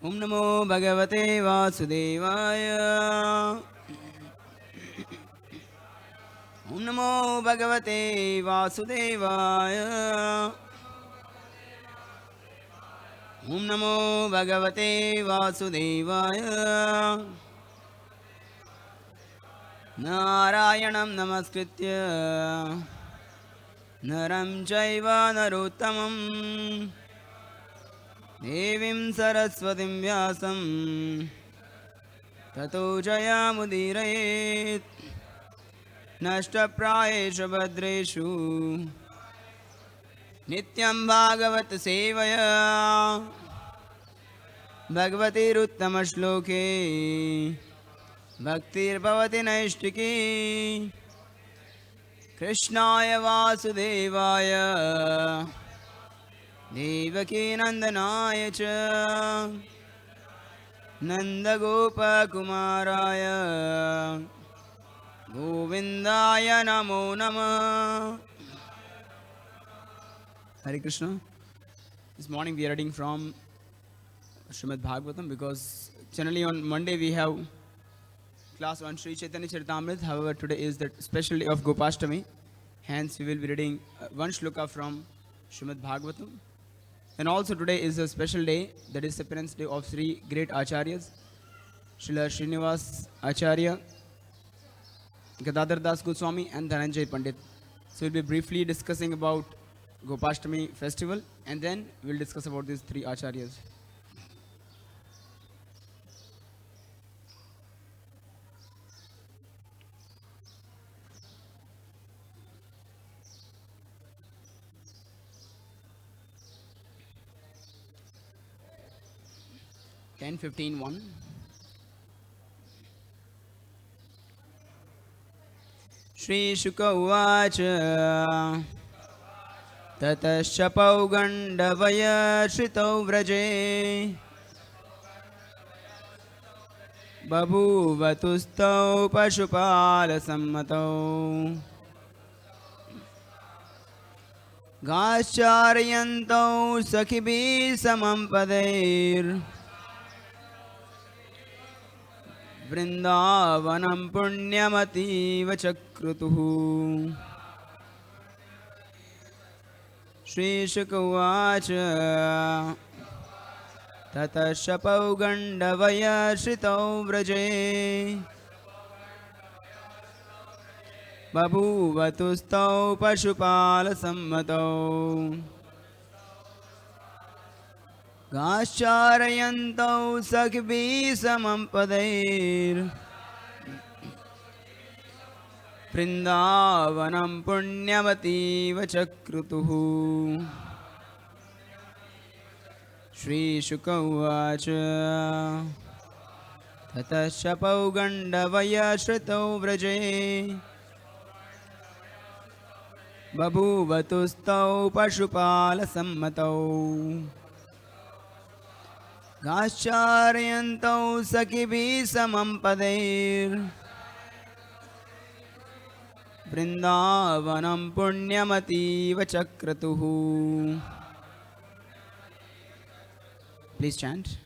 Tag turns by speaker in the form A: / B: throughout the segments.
A: Om Namo Bhagavate Vasudevaya. Om Namo Bhagavate Vasudevaya. Om Namo Bhagavate Vasudevaya. Narayanam Namaskritya Naram Chaiva Narottamam Devim Saraswatim Vyasam Tato Jayamudirayet Nashtaprayesha Bhadreshu Nityam Bhagavat Sevaya Bhagavati Ruttama Shloke Bhaktir Bhavati Naishtiki Krishnaya Vasudevaya Devaki Nandanaya Cha Nanda Gopa Kumaraya Govindaya Namo Nama. Hare Krishna. This morning we are reading from Srimad Bhagavatam because generally on Monday we have class on Sri Chaitanya Charitamrita. However, today is the special day of Gopashtami. Hence, we will be reading one shloka from Srimad Bhagavatam. And also today is a special day, that is the penance day of three great acharyas, Srila Srinivas Acharya, Gadadhar Das Goswami and Dhananjay Pandit. So we'll be briefly discussing about Gopashtami festival and then we'll discuss about these three acharyas. Ten 15:1. Shri Shuka Uvacha Tatascha Paugandavaya Shrito Vraje Babhuvatustau Pashupala Sammatau Gascharyanto Sakhibi Samampadeir Vrindavanam Punyamati Vachakrutuhu. Shri Shukavacha Tatascha Paugandavaya Shrito Vraje Babhuvatustau Pashupala Sammatau Gascharayantau Sakhibi Samampadeir Vrindavanam Punyamati Vachakrutuhu. Shri Shukavacha Tatascha Paugandavaya Shrito Vraje Babhuvatustau Pashupala Sammatau Gascharayantau Sakhibi Samampadeir Vrindavanam Punyamati Vachakratuhu. Please chant.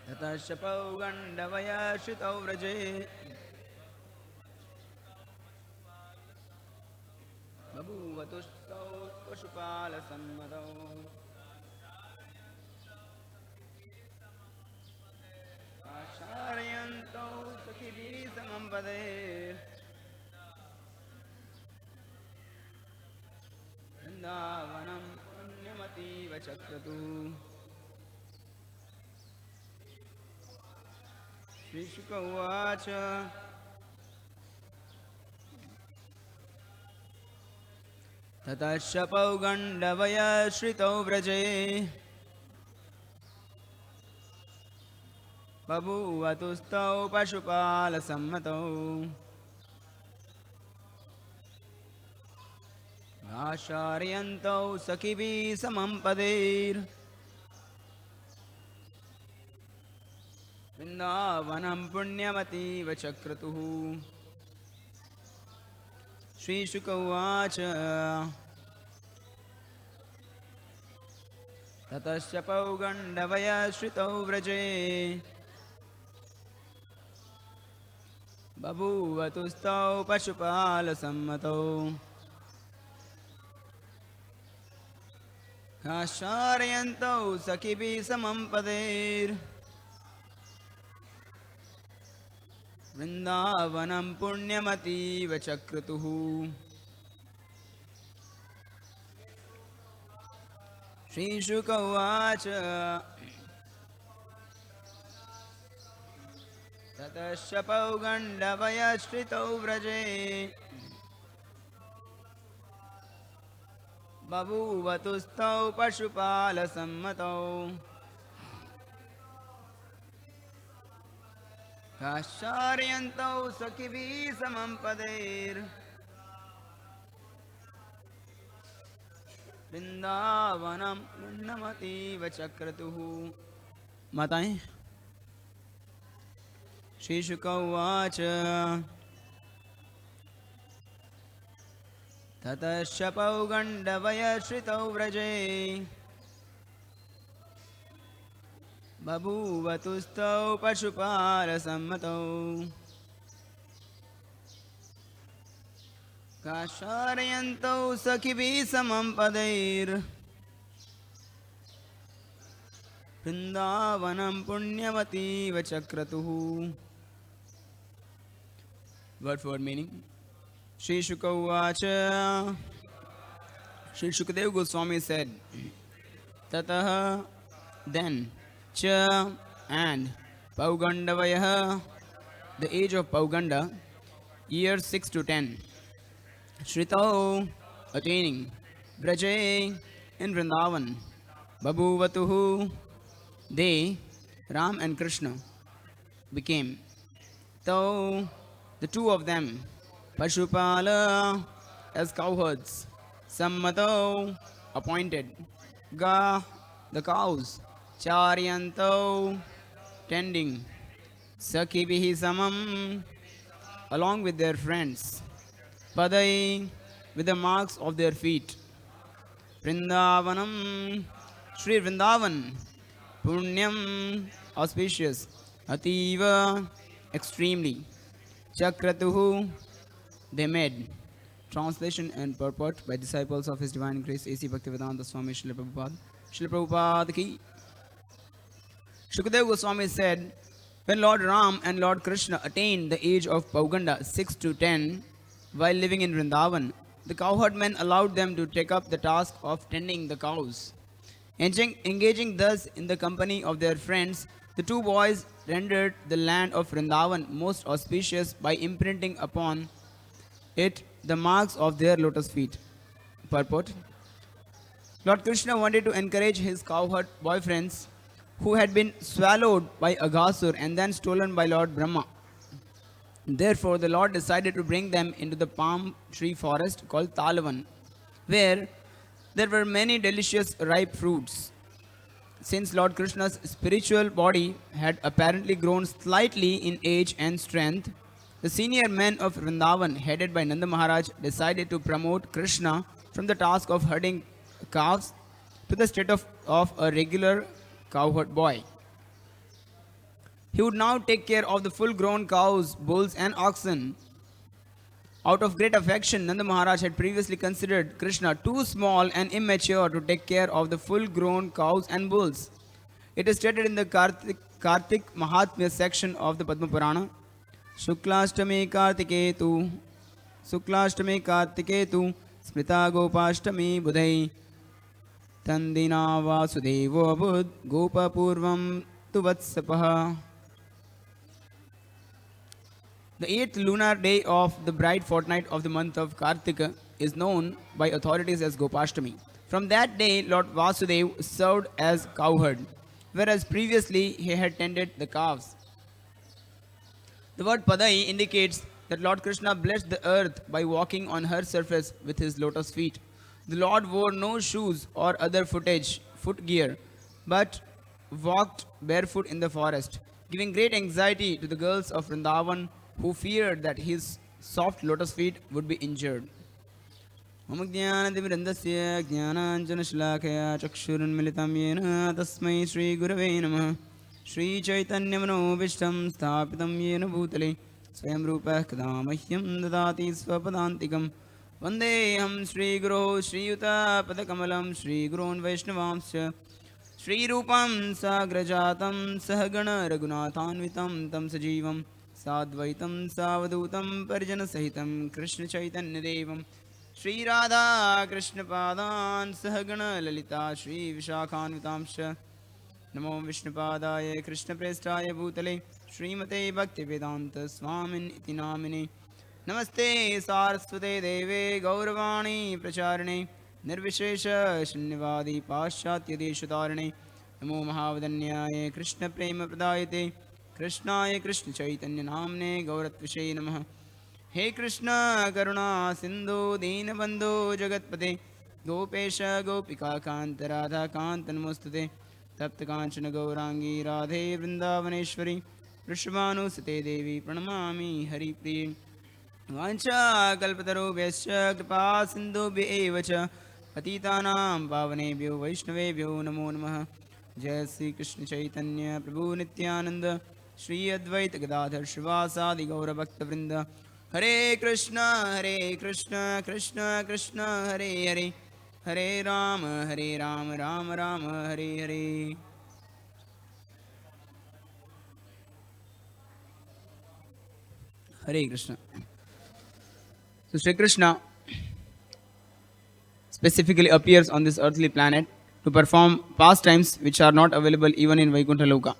A: Tatascha Paugandavaya Shrito Vraje Babhuvatustau Pashupala Sammatau Gascharayantau Sakhibi Samampadeir Vrindavanam Punyamati Vachakratuhu. Shri Shuka Uvacha Tatascha Paugandavaya Shrito Vraje Babhuvatustau Pashupala Sammatau Gascharayantau Sakhibi Samampadeir Vrindavanam Punyamati Vachakratuhu. Shri Shuka Uvacha Tatasya Paugandavaya Shrito Vraje Babhuvatustau Pashupala Sammato Kasharayantau Sakibi Samampadir Vrindavanam Punyamati Vachakratuhu Shri Shuka Uvacha Tatasya Paugandavaya Shrito Vraje Babhuvatustau Pashupala Sammato Kasharayantau Sakibi Samampadir Vrindavanam Punnamati Vachakratuhu Mataएं Shri Shuka Uvacha Tatasya Paugandavaya Shrito Vraje Babhuvatustau Pashupala Sammato Kasharayantau Sakibi Samampadir Vrindavanam Punyamati Vachakratuhu. Word for meaning. Shri Shuka Uvacha Shri Shukadev Goswami said, Tataha, then, Cha, and, Paugandavaya, the age of Pauganda, years 6 to 10. Shrito, attaining, Braje, in Vrindavan, Babhuvatuhu, they, Ram and Krishna, became. Tau, the two of them, Pashupala, as cowherds, Sammato, appointed, Ga, the cows, Charyanto, tending, Sakibihi Samam, along with their friends, Padai, with the marks of their feet, Vrindavanam, Sri Vrindavan, Punyam, auspicious, Ativa, extremely, Chakratuhu, they made. Translation and purport by disciples of His Divine Grace A.C. Bhaktivedanta Swami Srila Prabhupada. Srila Prabhupada ki. Shukadeva Goswami said, when Lord Ram and Lord Krishna attained the age of Pauganda 6 to 10, while living in Vrindavan, the cowherd men allowed them to take up the task of tending the cows. Engaging thus in the company of their friends, the two boys rendered the land of Vrindavan most auspicious by imprinting upon it the marks of their lotus feet. Purport. Lord Krishna wanted to encourage his cowherd boyfriends who had been swallowed by Aghasur and then stolen by Lord Brahma. Therefore, the Lord decided to bring them into the palm tree forest called Talavan, where there were many delicious ripe fruits. Since Lord Krishna's spiritual body had apparently grown slightly in age and strength, the senior men of Vrindavan, headed by Nanda Maharaj, decided to promote Krishna from the task of herding calves to the state of a regular cowherd boy. He would now take care of the full-grown cows, bulls and oxen. Out of great affection, Nanda Maharaj had previously considered Krishna too small and immature to take care of the full-grown cows and bulls. It is stated in the Kartik Mahatmya section of the Padma Purana, Shuklashtami Kartiketu, Smrita Gopashtami Budhai, Tandina Vasudevo Abud, Gopa Purvam Tuvatsapaha. The 8th lunar day of the bright fortnight of the month of Kartika is known by authorities as Gopashtami. From that day, Lord Vasudeva served as cowherd, whereas previously he had tended the calves. The word Padai indicates that Lord Krishna blessed the earth by walking on her surface with his lotus feet. The Lord wore no shoes or other footgear, but walked barefoot in the forest, giving great anxiety to the girls of Vrindavan who feared that his soft lotus feet would be injured. Om Jnanatimirandasya Jnananjanashlakaya Chakshurunmilitam Yena Tasmai Shri Gurave Namaha Shri Chaitanya Manobishtam Sthapitam Yena Bhutale Swayam Rupa Kadamahyam Dadati Swapadantikam Vandeham Shri Guru Shri Yuta Padakamalam Shri Gurun Vaishnavamsya Shri Rupam Sagrajatam Sahagana Raghunathanvitam Tam Sajivam Sadvaitam Savadutam Parjana Sahitam Krishna Chaitanya Devam Shri Radha Krishna Padan Sahagana Lalita Shri Vishakhanvitamsha Namo Vishnupadaya Krishna Prestaya Bhutale Srimate Bhakti Vedanta Swamin Iti Namine Namaste Saraswate Deve Gauravani Pracharane Nirvishesha Shunyavadi Paschatya Deshatarane Namo Mahavadanyaya Krishna Prema Pradayate Krishnaya Krishna Chaitanya Namne Gauratvishe Namaha He Krishna Karuna Sindhu Deenabandhu Jagatpate Gopesha Gopika Kanta Radha Kanta Namostute Tapta Kanchana Gaurangi Radhe Vrindavaneshwari Vrishabhanu Sate Devi Pranamami Hari Priya Vancha Kalpatarubhyascha Kripa Sindhubhya evacha Patitanam Pavanebhyo Vaishnavebhyo Namo Namaha Jai Sri Krishna Chaitanya Prabhu Nityananda Shri Advaita Gadadhar Shivasadi Gaura Bhakta Vrinda Hare Krishna Krishna Krishna Hare Hare Hare Rama Rama Rama Hare Hare. Hare Krishna. So Shri Krishna specifically appears on this earthly planet to perform pastimes which are not available even in Vaikuntha Loka.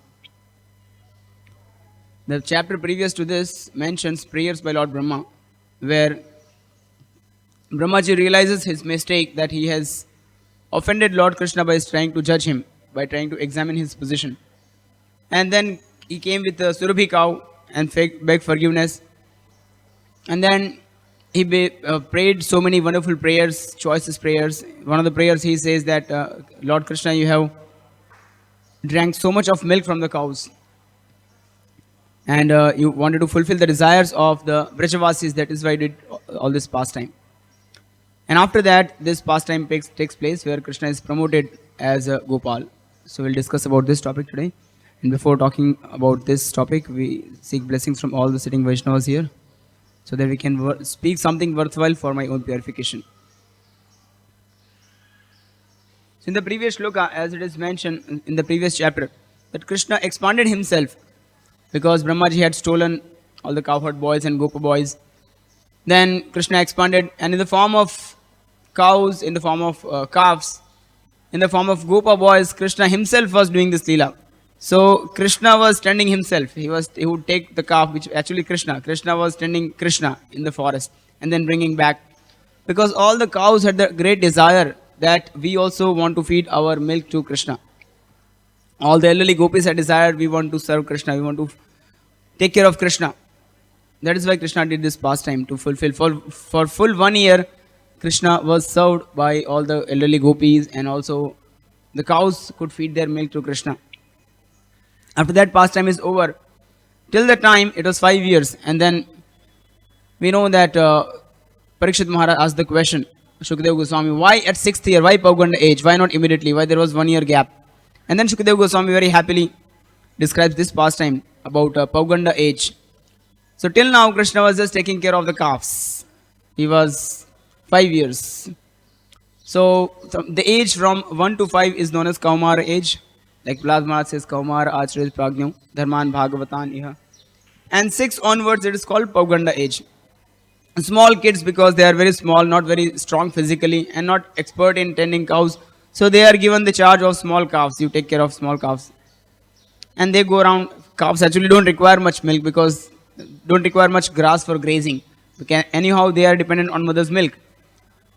A: The chapter previous to this mentions prayers by Lord Brahma, where Brahmaji realizes his mistake that he has offended Lord Krishna by trying to judge him, by trying to examine his position. And then he came with a Surabhi cow and begged forgiveness. And then he prayed so many wonderful prayers, choicest prayers. One of the prayers he says that, Lord Krishna, you have drank so much of milk from the cows. And you wanted to fulfill the desires of the Brajavasis, that is why you did all this pastime. And after that, this pastime takes place where Krishna is promoted as a Gopal. So we'll discuss about this topic today. And before talking about this topic, we seek blessings from all the sitting Vaishnavas here, so that we can speak something worthwhile for my own purification. So in the previous shloka, as it is mentioned in the previous chapter, that Krishna expanded himself because Brahmaji had stolen all the cowherd boys and Gopa boys. Then Krishna expanded, and in the form of cows, in the form of calves, in the form of Gopa boys, Krishna himself was doing this leela. So Krishna was tending himself. He would take the calf, which actually Krishna was tending Krishna in the forest and then bringing back. Because all the cows had the great desire that we also want to feed our milk to Krishna. All the elderly gopis had desired, we want to serve Krishna, we want to take care of Krishna. That is why Krishna did this pastime, to fulfill. For full 1 year, Krishna was served by all the elderly gopis, and also the cows could feed their milk to Krishna. After that pastime is over, till the time it was 5 years, and then we know that Parikshit Maharaj asked the question, Shukadeva Goswami, why at 6th year, why Pauganda age, why not immediately, why there was 1 year gap? And then Shukadeva Goswami very happily describes this pastime about Pauganda age. So till now Krishna was just taking care of the calves. He was 5 years. So the age from 1 to 5 is known as Kaumara age. Like Prahlad Maharaj says, Kaumara Acharya Prajño, Dharman Bhagavatan Iha. And 6 onwards it is called Pauganda age. Small kids, because they are very small, not very strong physically and not expert in tending cows. So they are given the charge of small calves. You take care of small calves. And they go around. Calves actually don't require much milk because don't require much grass for grazing. Anyhow, they are dependent on mother's milk.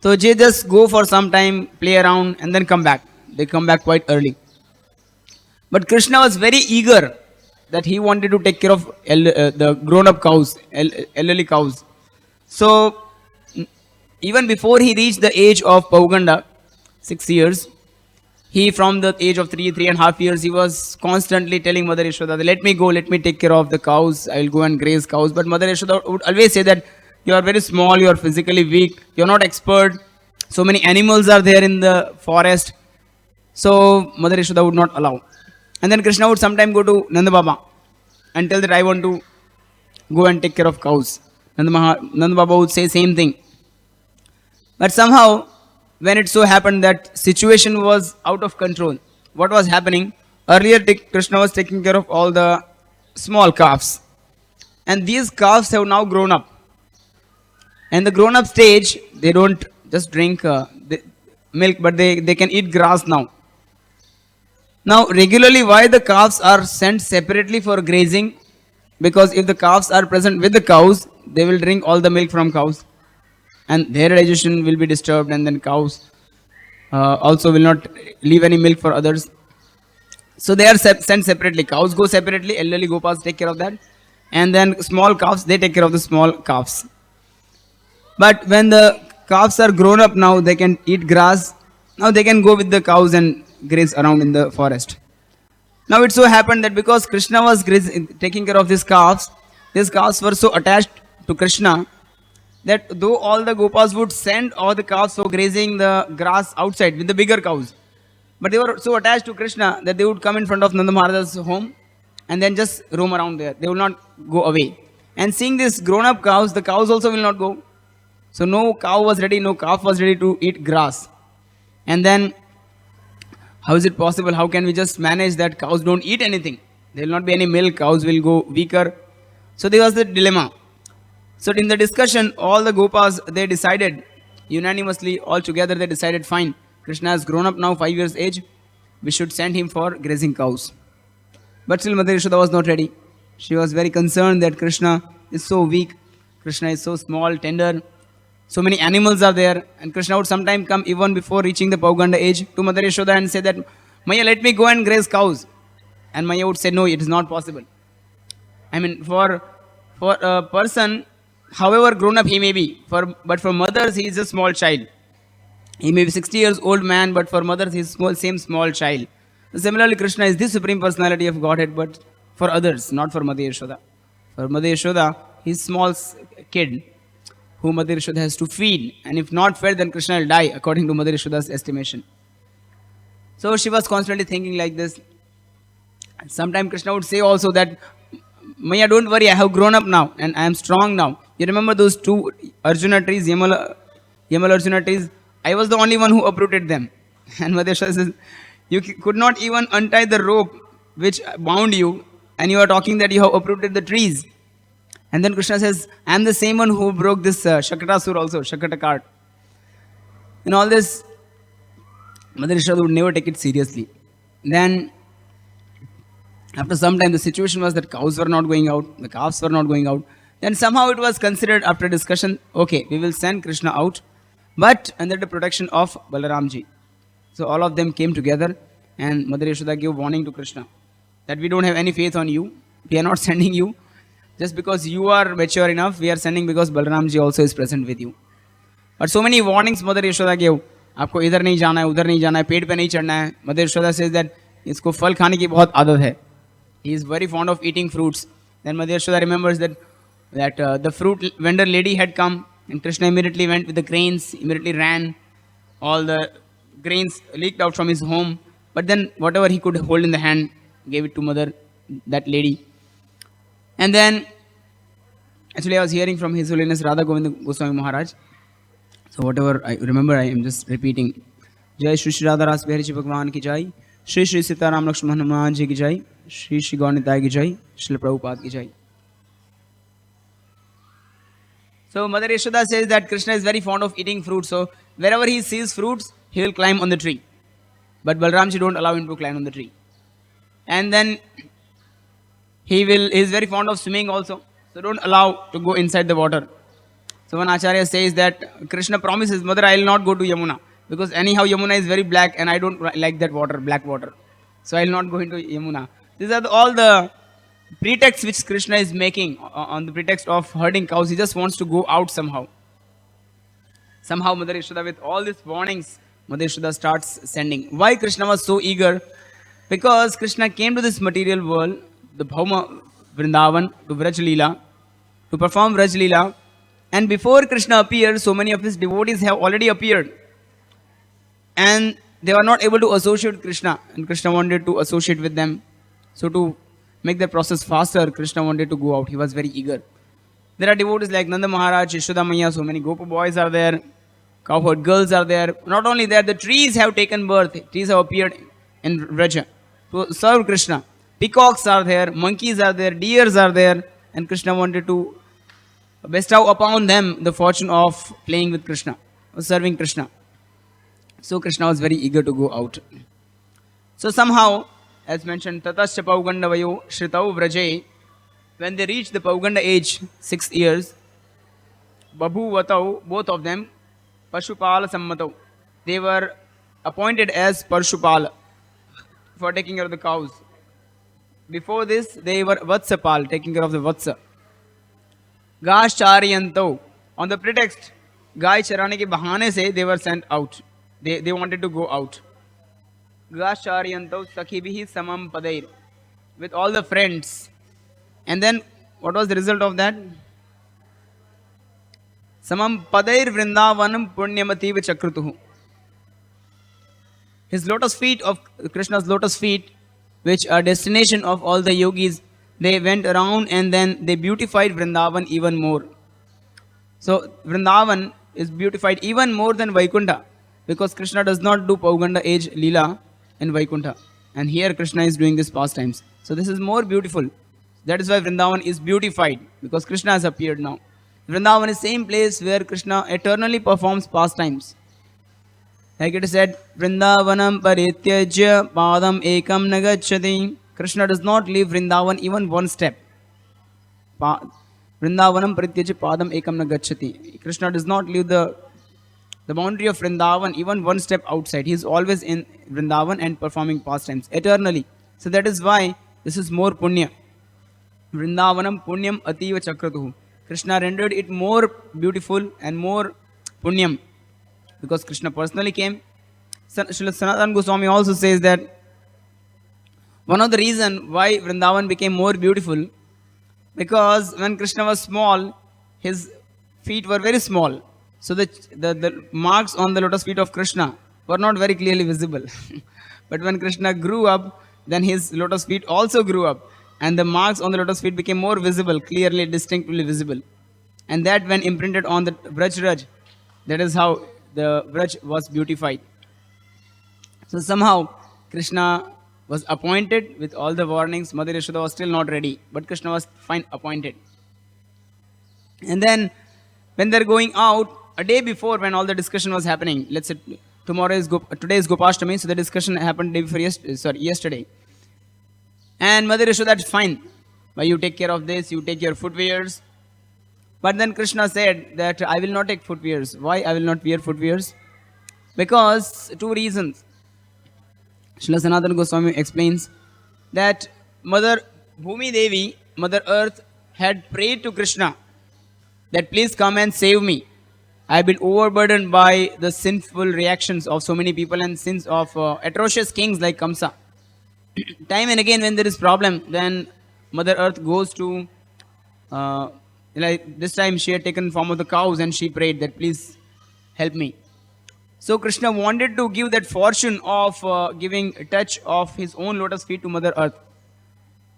A: So they just go for some time, play around, and then come back. They come back quite early. But Krishna was very eager that he wanted to take care of the grown-up cows, elderly cows. So even before he reached the age of Pauganda, 6 years, he, from the age of 3.5 years, he was constantly telling Mother Yashoda, let me go, let me take care of the cows, I will go and graze cows. But Mother Yashoda would always say that, You are very small, you are physically weak, you are not expert. So many animals are there in the forest. So Mother Yashoda would not allow. And then Krishna would sometime go to Nanda Baba and tell that I want to go and take care of cows. Nanda Baba would say same thing. But somehow, when it so happened that situation was out of control, what was happening? Earlier, Krishna was taking care of all the small calves. And these calves have now grown up. And the grown up stage, they don't just drink milk, but they can eat grass now. Now, regularly, why the calves are sent separately for grazing? Because if the calves are present with the cows, they will drink all the milk from cows. And their digestion will be disturbed, and then cows also will not leave any milk for others. So they are sent separately. Cows go separately, elderly gopas take care of that. And then small calves, they take care of the small calves. But when the calves are grown up now, they can eat grass. Now they can go with the cows and graze around in the forest. Now it so happened that because Krishna was taking care of these calves were so attached to Krishna that though all the gopas would send all the calves for grazing the grass outside with the bigger cows, but they were so attached to Krishna that they would come in front of Nanda Maharaj's home and then just roam around there. They will not go away. And seeing these grown-up cows, the cows also will not go. So no cow was ready, no calf was ready to eat grass. And then, how is it possible? How can we just manage that cows don't eat anything? There will not be any milk, cows will go weaker. So there was the dilemma. So in the discussion, all the gopas, they decided, unanimously, all together, they decided, fine, Krishna has grown up now, 5 years age, we should send him for grazing cows. But still Mother Yashoda was not ready. She was very concerned that Krishna is so weak, Krishna is so small, tender, so many animals are there, and Krishna would sometime come even before reaching the Pauganda age to Mother Yashoda and say that, Maya, let me go and graze cows. And Maya would say, no, it is not possible. I mean, for a person, however grown up he may be, but for mothers he is a small child. He may be 60 years old man, but for mothers he is same small child. Similarly, Krishna is the Supreme Personality of Godhead, but for others, not for Mother Yashoda. For Mother Yashoda, he is small kid who Mother Yashoda has to feed. And if not fed, then Krishna will die, according to Mother Yashoda's estimation. So she was constantly thinking like this. Sometimes Krishna would say also that, Maya, don't worry, I have grown up now and I am strong now. You remember those two Arjuna trees, Yamal Arjuna trees? I was the only one who uprooted them. And Mother Yashoda says, you could not even untie the rope which bound you, and you are talking that you have uprooted the trees. And then Krishna says, I am the same one who broke this Shakatasur also, Shakata cart. In all this, Mother Yashoda would never take it seriously. Then, after some time, the situation was that cows were not going out, the calves were not going out. Then somehow it was considered after discussion, okay, we will send Krishna out, but under the protection of Balaramji. So all of them came together, and Mother Yashoda gave warning to Krishna that we don't have any faith on you. We are not sending you just because you are mature enough. We are sending because Balaramji also is present with you. But so many warnings Mother Yashoda gave. आपको इधर नहीं जाना है, उधर नहीं जाना है, पेड़ पे नहीं चढ़ना है. Mother Yashoda says that इसको फल खाने की बहुत आदत है. He is very fond of eating fruits. Then Mother Yashoda remembers that the fruit vendor lady had come, and Krishna immediately went with the grains, immediately ran. All the grains leaked out from his home, but then whatever he could hold in the hand, gave it to that lady. And then, actually I was hearing from His Holiness Radha Govinda Goswami Maharaj. So whatever I remember, I am just repeating. Jai SriSriRadhaRasbihariTemple ki jai, Shri Shri Sitaram Lakshman Hanuman ji ki jai, Shri Shri Gaur Nitai ki jai, Srila Prabhupada ki jai. So Mother Yashoda says that Krishna is very fond of eating fruits, so wherever he sees fruits, he will climb on the tree. But Balramji don't allow him to climb on the tree. And then he is very fond of swimming also, so don't allow to go inside the water. So one Acharya says that Krishna promises, Mother, I will not go to Yamuna, because anyhow Yamuna is very black and I don't like that water, black water. So I will not go into Yamuna. These are all the pretexts which Krishna is making on the pretext of herding cows. He just wants to go out somehow. Somehow Mother Yashoda, with all these warnings, Mother Yashoda starts sending. Why Krishna was so eager? Because Krishna came to this material world, the Bhauma Vrindavan, to Vraj Leela, to perform Vraj Leela. And before Krishna appeared, so many of his devotees have already appeared. And they were not able to associate with Krishna. And Krishna wanted to associate with them. So to make the process faster, Krishna wanted to go out. He was very eager. There are devotees like Nanda Maharaj, Yashoda Maya, so many Gopa boys are there. Cowherd girls are there. Not only that, the trees have taken birth. Trees have appeared in Vraja to serve Krishna. Peacocks are there, monkeys are there, deers are there. And Krishna wanted to bestow upon them the fortune of playing with Krishna, serving Krishna. So Krishna was very eager to go out. So somehow, as mentioned, Tatascha Paugandavayo Shritau Vraje, when they reached the Pauganda age, 6 years, Babu Vatau, both of them, Pashupala Sammatau, they were appointed as Parshupala for taking care of the cows. Before this, they were Vatsapal, taking care of the Vatsa. Gash Charyanto, on the pretext, Gai Charane ke bahane se, they were sent out. They wanted to go out. Gash Charyanto Sakhibihi Samam Padair, with all the friends. And then, what was the result of that? Samam Padair Vrindavanam Punyamativa Chakrutuhu. His lotus feet of Krishna's lotus feet, which are destination of all the yogis, they went around and then they beautified Vrindavan even more. So Vrindavan is beautified even more than Vaikuntha, because Krishna does not do Pauganda age Leela in Vaikuntha. And here Krishna is doing these pastimes. So this is more beautiful. That is why Vrindavan is beautified, because Krishna has appeared now. Vrindavan is same place where Krishna eternally performs pastimes. Like it is said, Vrindavanam parityajya padam ekam nagacchati. Krishna does not leave Vrindavan even one step. Vrindavanam parityajya padam ekam nagacchati. Krishna does not leave the boundary of Vrindavan even one step outside. He is always in Vrindavan and performing pastimes eternally. So that is why this is more punya. Vrindavanam punyam ativa chakratuhu. Krishna rendered it more beautiful and more punyam, because Krishna personally came. Srila Sanatana Goswami also says that one of the reasons why Vrindavan became more beautiful, because when Krishna was small, his feet were very small. So the marks on the lotus feet of Krishna were not very clearly visible. But when Krishna grew up, then his lotus feet also grew up. And the marks on the lotus feet became more visible, clearly, distinctly visible. And that when imprinted on the Vraj, that is how the Vraj was beautified. So somehow Krishna was appointed with all the warnings. Mother Yashoda was still not ready, but Krishna was fine appointed. And then when they're going out, a day before when all the discussion was happening, let's say today is Gopashtami, so the discussion happened day before yesterday. And Mother Yashoda, that's fine. But you take care of this, you take your footwears. But then Krishna said that I will not take footwears. Why I will not wear footwears? Because two reasons. Srila Sanatana Goswami explains that Mother Bhumi Devi, Mother Earth, had prayed to Krishna that please come and save me. I have been overburdened by the sinful reactions of so many people and sins of atrocious kings like Kamsa. Time and again when there is problem, then Mother Earth goes to, like this time she had taken form of the cows and she prayed that please help me. So Krishna wanted to give that fortune of giving a touch of his own lotus feet to Mother Earth.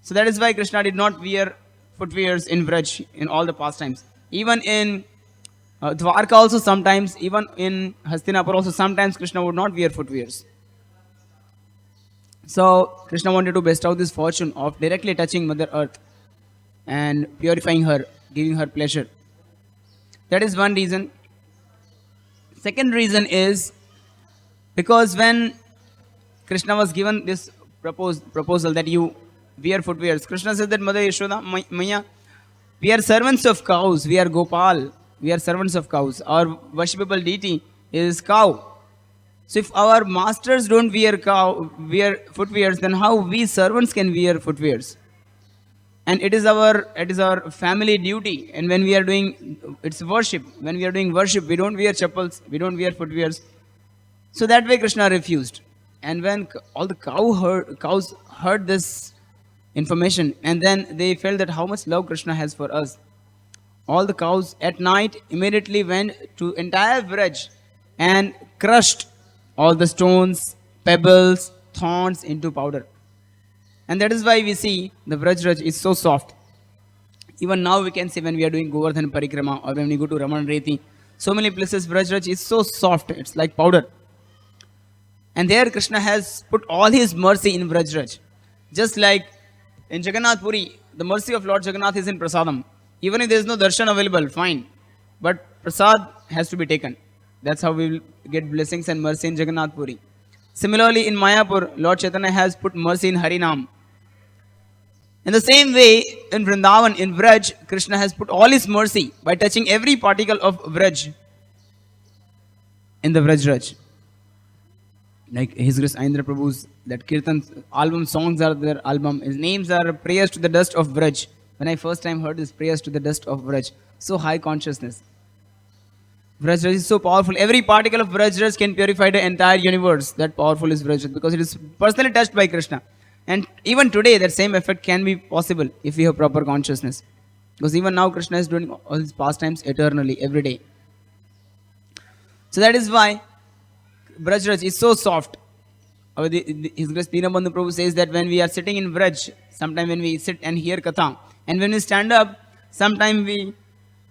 A: So that is why Krishna did not wear footwears in Vraj in all the pastimes. Even in Dwarka also sometimes, even in Hastinapur also sometimes Krishna would not wear footwears. So Krishna wanted to bestow this fortune of directly touching Mother Earth and purifying her, giving her pleasure. That is one reason. Second reason is because when Krishna was given this proposal that you wear footwears, Krishna said that Mother Yashoda, Maya, we are servants of cows, we are Gopal, we are servants of cows. Our worshipable deity is cow. So if our masters don't wear footwears, then how we servants can wear footwears? And it is our family duty. And when we are doing it's worship, when we are doing worship, we don't wear chappals, we don't wear footwears. So that way Krishna refused. And when all the cows heard this information, and then they felt that how much love Krishna has for us. all the cows at night immediately went to entire Vraj and crushed all the stones, pebbles, thorns into powder. And that is why we see the Vraj Raj is so soft. Even now we can see when we are doing Govardhan Parikrama or when we go to Raman Reti, so many places Vraj Raj is so soft, it's like powder. And there Krishna has put all his mercy in Vraj Raj. Just like in Jagannath Puri, the mercy of Lord Jagannath is in Prasadam. Even if there is no darshan available, fine. But prasad has to be taken. That's how we will get blessings and mercy in Jagannath Puri. Similarly, in Mayapur, Lord Chaitanya has put mercy in Harinam. In the same way, in Vrindavan, in Vraj, Krishna has put all his mercy by touching every particle of Vraj in the Vraj Raj. Like His Grace Aindra Prabhu's that Kirtan album, songs are their album. His names are Prayers to the Dust of Vraj. When I first time heard this, Prayers to the Dust of Vraj, so high consciousness. Vraj Raj is so powerful. Every particle of Vraj Raj can purify the entire universe. That powerful is Vraj Raj because it is personally touched by Krishna. And even today, that same effect can be possible if we have proper consciousness. Because even now, Krishna is doing all his pastimes eternally, every day. So that is why Vraj Raj is so soft. His Grace Dinabandhu Prabhu says that when we are sitting in Vraj, sometime when we sit and hear Katha, and when we stand up, sometime we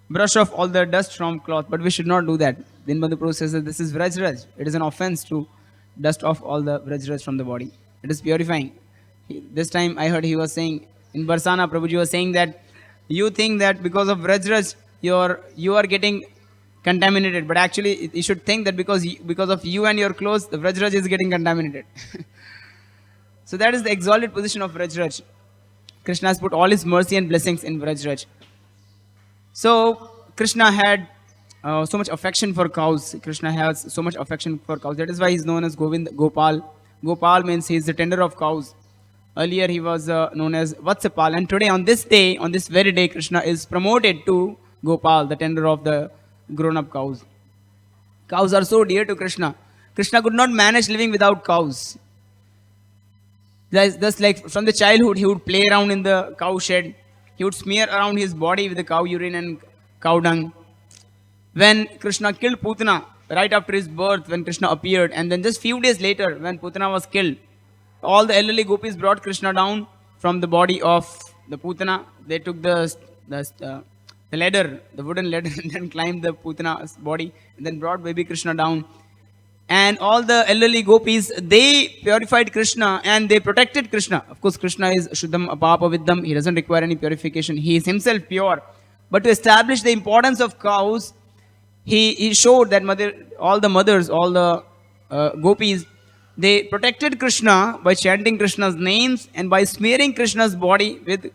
A: brush off all the dust from cloth, but we should not do that. Dinabandhu Prabhu says that this is Vraj Raj. It is an offense to dust off all the Vraj Raj from the body. It is purifying. This time I heard he was saying, in Barsana, Prabhuji was saying that you think that because of Vraj Raj, you are getting contaminated, but actually you should think that because of you and your clothes, the Vraj Raj is getting contaminated. So that is the exalted position of Vraj Raj. Krishna has put all his mercy and blessings in Vraj Raj. So Krishna had so much affection for cows. Krishna has so much affection for cows. That is why he is known as Gopal. Gopal means he is the tender of cows. Earlier he was known as Vatsapal, and today on this day, on this very day, Krishna is promoted to Gopal, the tender of the grown-up cows. Cows are so dear to Krishna. Krishna could not manage living without cows. Thus, like from the childhood, he would play around in the cow shed. He would smear around his body with the cow urine and cow dung. When Krishna killed Putana, right after his birth, when Krishna appeared, and then just few days later, when Putana was killed, all the elderly gopis brought Krishna down from the body of the Putana. They took the ladder, the wooden ladder, and then climbed the Putana's body, and then brought baby Krishna down. And all the elderly gopis, they purified Krishna and they protected Krishna. Of course, Krishna is Shuddham Apapa Viddham. He doesn't require any purification. He is himself pure. But to establish the importance of cows, he showed that all the gopis, they protected Krishna by chanting Krishna's names and by smearing Krishna's body with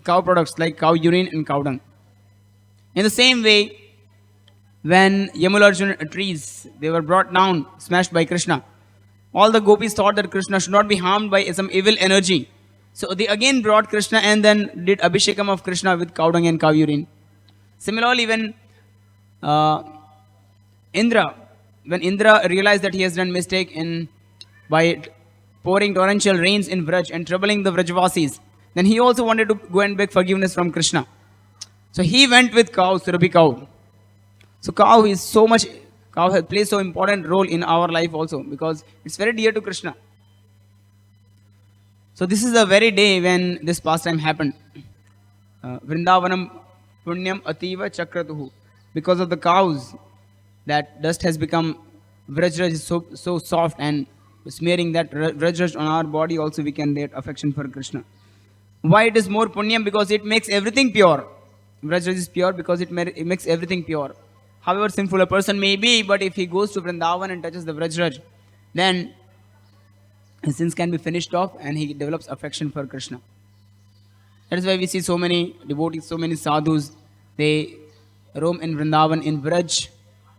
A: cow products like cow urine and cow dung. In the same way, when Yamularjuna trees, they were brought down, smashed by Krishna, all the gopis thought that Krishna should not be harmed by some evil energy. So they again brought Krishna and then did Abhishekam of Krishna with cow dung and cow urine. Similarly, when Indra realized that he has done mistake by pouring torrential rains in Vraj and troubling the Vrajvasis, then he also wanted to go and beg forgiveness from Krishna. So he went with cow, Surabhi cow. So cow has plays so important role in our life also because it's very dear to Krishna. So this is the very day when this pastime happened. Vrindavanam punyam ativa chakratuhu. Because of the cows, that dust has become Vraj is so soft, and smearing that Vraj on our body also we can get affection for Krishna. Why it is more punyam? Because it makes everything pure. Vraj is pure because it makes everything pure. However sinful a person may be, but if he goes to Vrindavan and touches the Vraj, then his sins can be finished off and he develops affection for Krishna. That is why we see so many devotees, so many sadhus, they roam in Vrindavan in Vraj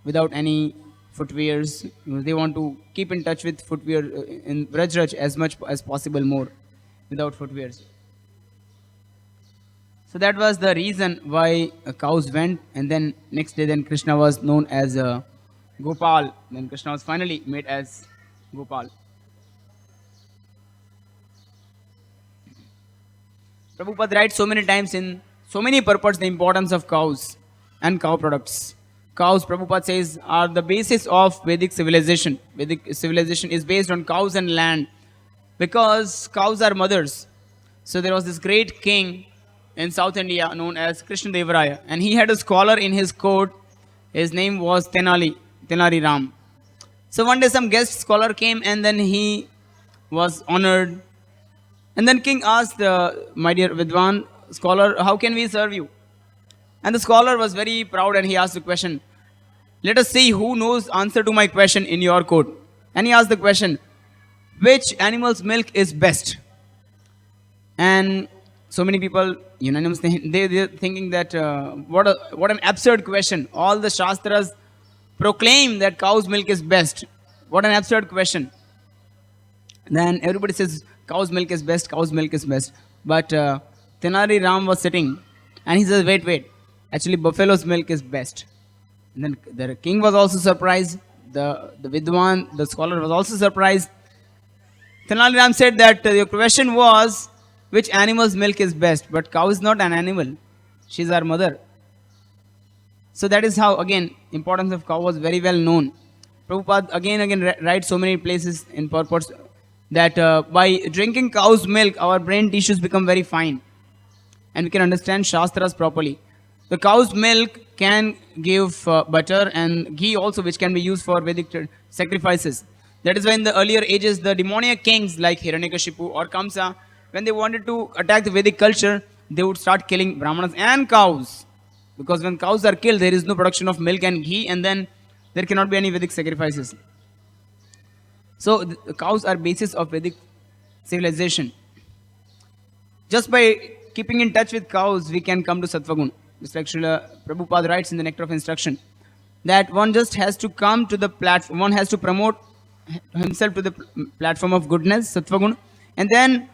A: without any footwears. They want to keep in touch with footwear in Vraj as much as possible more without footwears. So that was the reason why cows went, and then next day then Krishna was known as Gopal. Then Krishna was finally made as Gopal. Prabhupada writes so many times in so many purports the importance of cows and cow products. Cows, Prabhupada says, are the basis of Vedic civilization. Vedic civilization is based on cows and land because cows are mothers. So there was this great king in South India known as Krishna Devaraya, and he had a scholar in his court. His name was Tenali Ram. So one day some guest scholar came and then he was honored. And then king asked, my dear Vidwan scholar, how can we serve you? And the scholar was very proud and he asked the question, let us see who knows answer to my question in your court. And he asked the question, which animal's milk is best? And so many people unanimously they're thinking that what an absurd question. All the shastras proclaim that cow's milk is best. What an absurd question. Then everybody says cow's milk is best, cow's milk is best. But Tenari Ram was sitting and he says, wait, actually buffalo's milk is best. And then the king was also surprised. The Vidwan, the scholar was also surprised. Tenali Ram said that your question was which animal's milk is best, but cow is not an animal. She's our mother. So that is how, again, importance of cow was very well known. Prabhupada again writes so many places in purports that by drinking cow's milk, our brain tissues become very fine. And we can understand Shastras properly. The cow's milk can give butter and ghee also, which can be used for Vedic sacrifices. That is why in the earlier ages, the demoniac kings like Hiranyakashipu or Kamsa, when they wanted to attack the Vedic culture, they would start killing Brahmanas and cows. Because when cows are killed, there is no production of milk and ghee, and then there cannot be any Vedic sacrifices. So the cows are basis of Vedic civilization. Just by keeping in touch with cows, we can come to Sattva-gun. Just like Srila Prabhupada writes in the Nectar of Instruction, that one just has to come to the platform, one has to promote himself to the platform of goodness, Sattva-gun, and then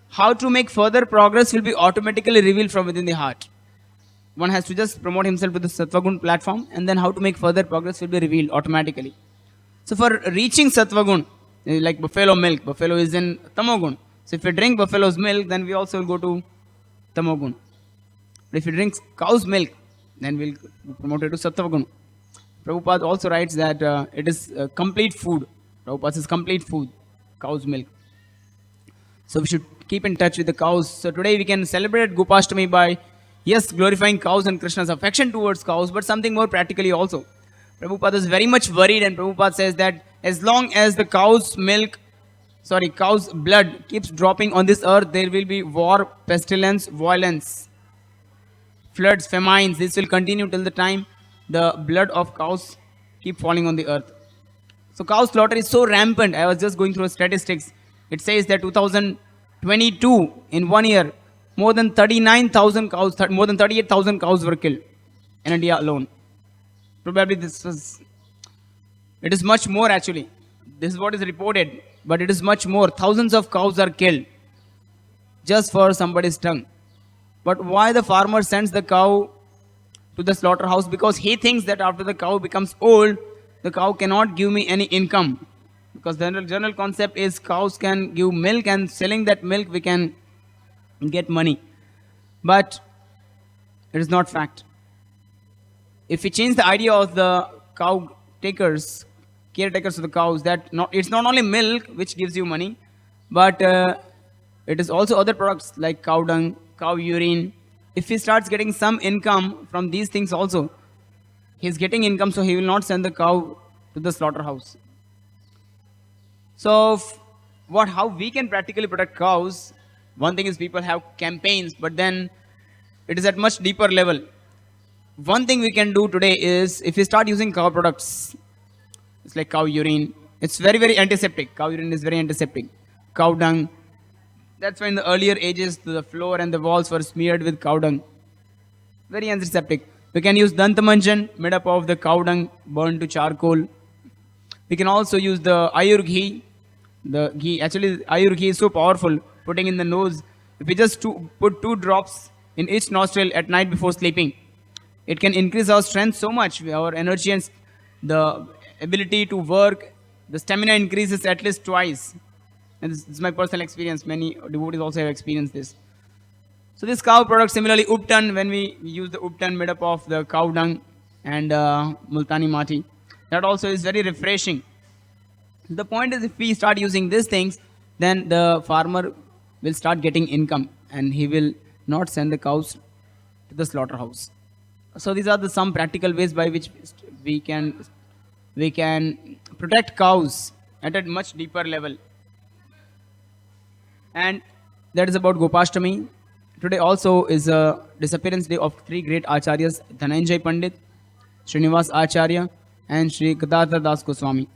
A: how to make further progress will be automatically revealed from within the heart. One has to just promote himself to the Sattva-gun platform, and then how to make further progress will be revealed automatically. So for reaching Sattva-gun, like buffalo milk, buffalo is in Tamo-gun. So if we drink buffalo's milk, then we also will go to Tamo-gun. But if we drink cow's milk, then we'll promote it to Sattva-gun. Prabhupada also writes that it is complete food. Prabhupada says complete food, cow's milk. So we should keep in touch with the cows. So today we can celebrate Gopashtami by, yes, glorifying cows and Krishna's affection towards cows, but something more practically also. Prabhupada is very much worried, and Prabhupada says that as long as the cow's blood keeps dropping on this earth, there will be war, pestilence, violence, floods, famines. This will continue till the time the blood of cows keep falling on the earth. So cow slaughter is so rampant. I was just going through statistics. It says that 2022, in 1 year, more than 39,000 cows, more than 38,000 cows were killed in India alone. Probably it is much more actually. This is what is reported, but it is much more. Thousands of cows are killed just for somebody's tongue. But why the farmer sends the cow to the slaughterhouse? Because he thinks that after the cow becomes old, the cow cannot give me any income. Because the general concept is cows can give milk, and selling that milk we can get money. But it is not fact. If we change the idea of the cow caretakers of the cows, that it's not only milk which gives you money, but it is also other products like cow dung, cow urine. If he starts getting some income from these things also, he's getting income, so he will not send the cow to the slaughterhouse. So how we can practically protect cows? One thing is people have campaigns, but then it is at much deeper level. One thing we can do today is, if we start using cow products, it's like cow urine. It's very, very antiseptic. Cow urine is very antiseptic. Cow dung. That's why in the earlier ages, the floor and the walls were smeared with cow dung. Very antiseptic. We can use dantamanjan, made up of the cow dung burned to charcoal. We can also use the ayur ghee. The ghee, actually, ayur ghee is so powerful. Putting in the nose, if we just put 2 drops in each nostril at night before sleeping, it can increase our strength so much. Our energy and the ability to work, the stamina increases at least twice. And this is my personal experience. Many devotees also have experienced this. So this cow product, similarly uptan, when we use the uptan made up of the cow dung and multani mati, that also is very refreshing. The point is, if we start using these things, then the farmer will start getting income and he will not send the cows to the slaughterhouse. So these are the some practical ways by which we can protect cows at a much deeper level. And that is about Gopashtami. Today also is a disappearance day of three great acharyas, Dhananjay Pandit, Srinivas Acharya, and Sri Gadadhar Das Goswami.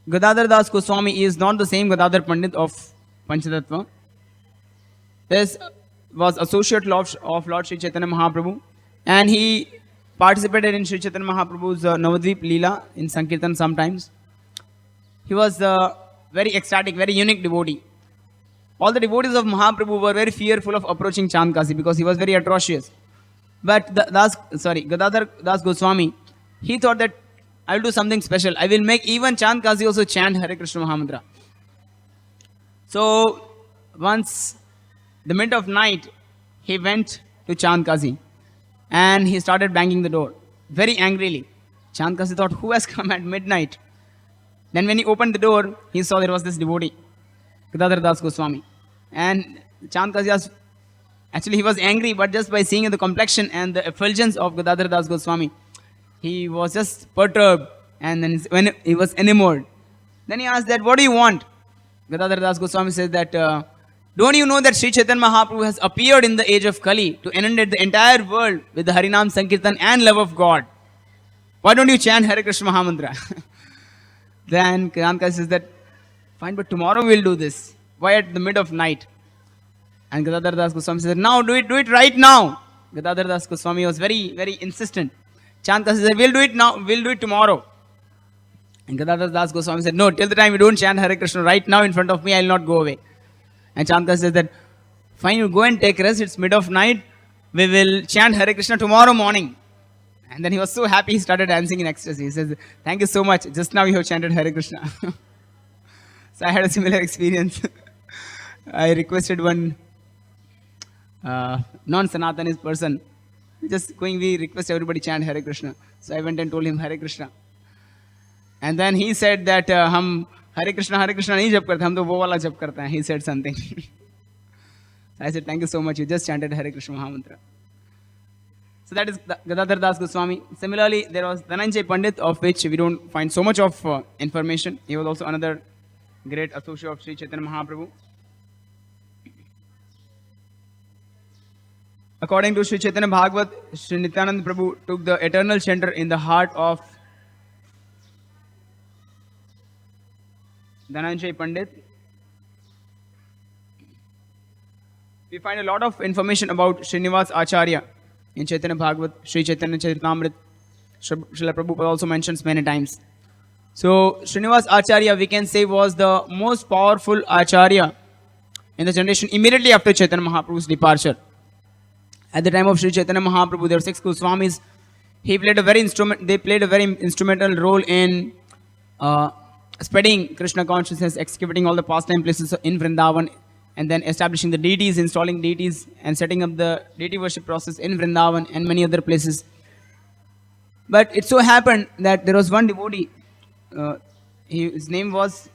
A: Gadadhar Das Goswami is not the same Gadadhar Pandit of Panchatattva. This was associate of Lord Sri Chaitanya Mahaprabhu, and he participated in Sri Chaitanya Mahaprabhu's Navadvip Leela in Sankirtan sometimes. He was a very ecstatic, very unique devotee. All the devotees of Mahaprabhu were very fearful of approaching Chandkasi because he was very atrocious. But Gadadhar Das Goswami, he thought that I will do something special. I will make even Chandkasi also chant Hare Krishna Mahamantra. So once the mid of night, he went to Chandkasi and he started banging the door very angrily. Chandkasi thought, who has come at midnight? Then when he opened the door, he saw there was this devotee, Gadadhar Das Goswami. And Chandkasi asked, actually he was angry, but just by seeing the complexion and the effulgence of Gadadhar Das Goswami, he was just perturbed, and then when he was enamored. Then he asked that, what do you want? Gadadhar Das Goswami says that, don't you know that Sri Chaitanya Mahaprabhu has appeared in the age of Kali to inundate the entire world with the Harinam, Sankirtan and love of God? Why don't you chant Hare Krishna Mahamantra? Then Chandkasi says that, fine, but tomorrow we'll do this. Why at the mid of night? And Gadadhar Das Goswami said, now do it right now. Gadadhar Das Goswami was very, very insistent. Chandkasi said, we'll do it now, we'll do it tomorrow. And Gadadhar Das Goswami said, no, till the time you don't chant Hare Krishna right now in front of me, I'll not go away. And Chandkasi says that, fine, you go and take rest, it's mid of night, we will chant Hare Krishna tomorrow morning. And then he was so happy, he started dancing in ecstasy. He says, thank you so much, just now you have chanted Hare Krishna. So I had a similar experience. I requested one non-Sanatanis person, we request everybody chant Hare Krishna. So I went and told him Hare Krishna. And then he said that, hum Hare Krishna nahi jap karte, hum to wo wala jap karte hain. He said something. I said, thank you so much, you just chanted Hare Krishna Mahamantra. So that is Gadadhar Das Goswami. Similarly, there was Dhananjay Pandit, of which we don't find so much of information. He was also another great associate of Sri Chaitanya Mahaprabhu. According to Sri Chaitanya Bhagavat, Sri Nityananda Prabhu took the eternal shelter in the heart of Dhananjay Pandit. We find a lot of information about Srinivas Acharya in Chaitanya Bhagavat, Sri Chaitanya Charitamrita. Srila Prabhupada also mentions many times. So Srinivas Acharya, we can say, was the most powerful Acharya in the generation immediately after Chaitanya Mahaprabhu's departure. At the time of Sri Chaitanya Mahaprabhu, there were 6 Goswamis. They played a very instrumental role in spreading Krishna consciousness, executing all the pastime places in Vrindavan, and then establishing the deities, installing deities, and setting up the deity worship process in Vrindavan and many other places. But it so happened that there was one devotee. His name was,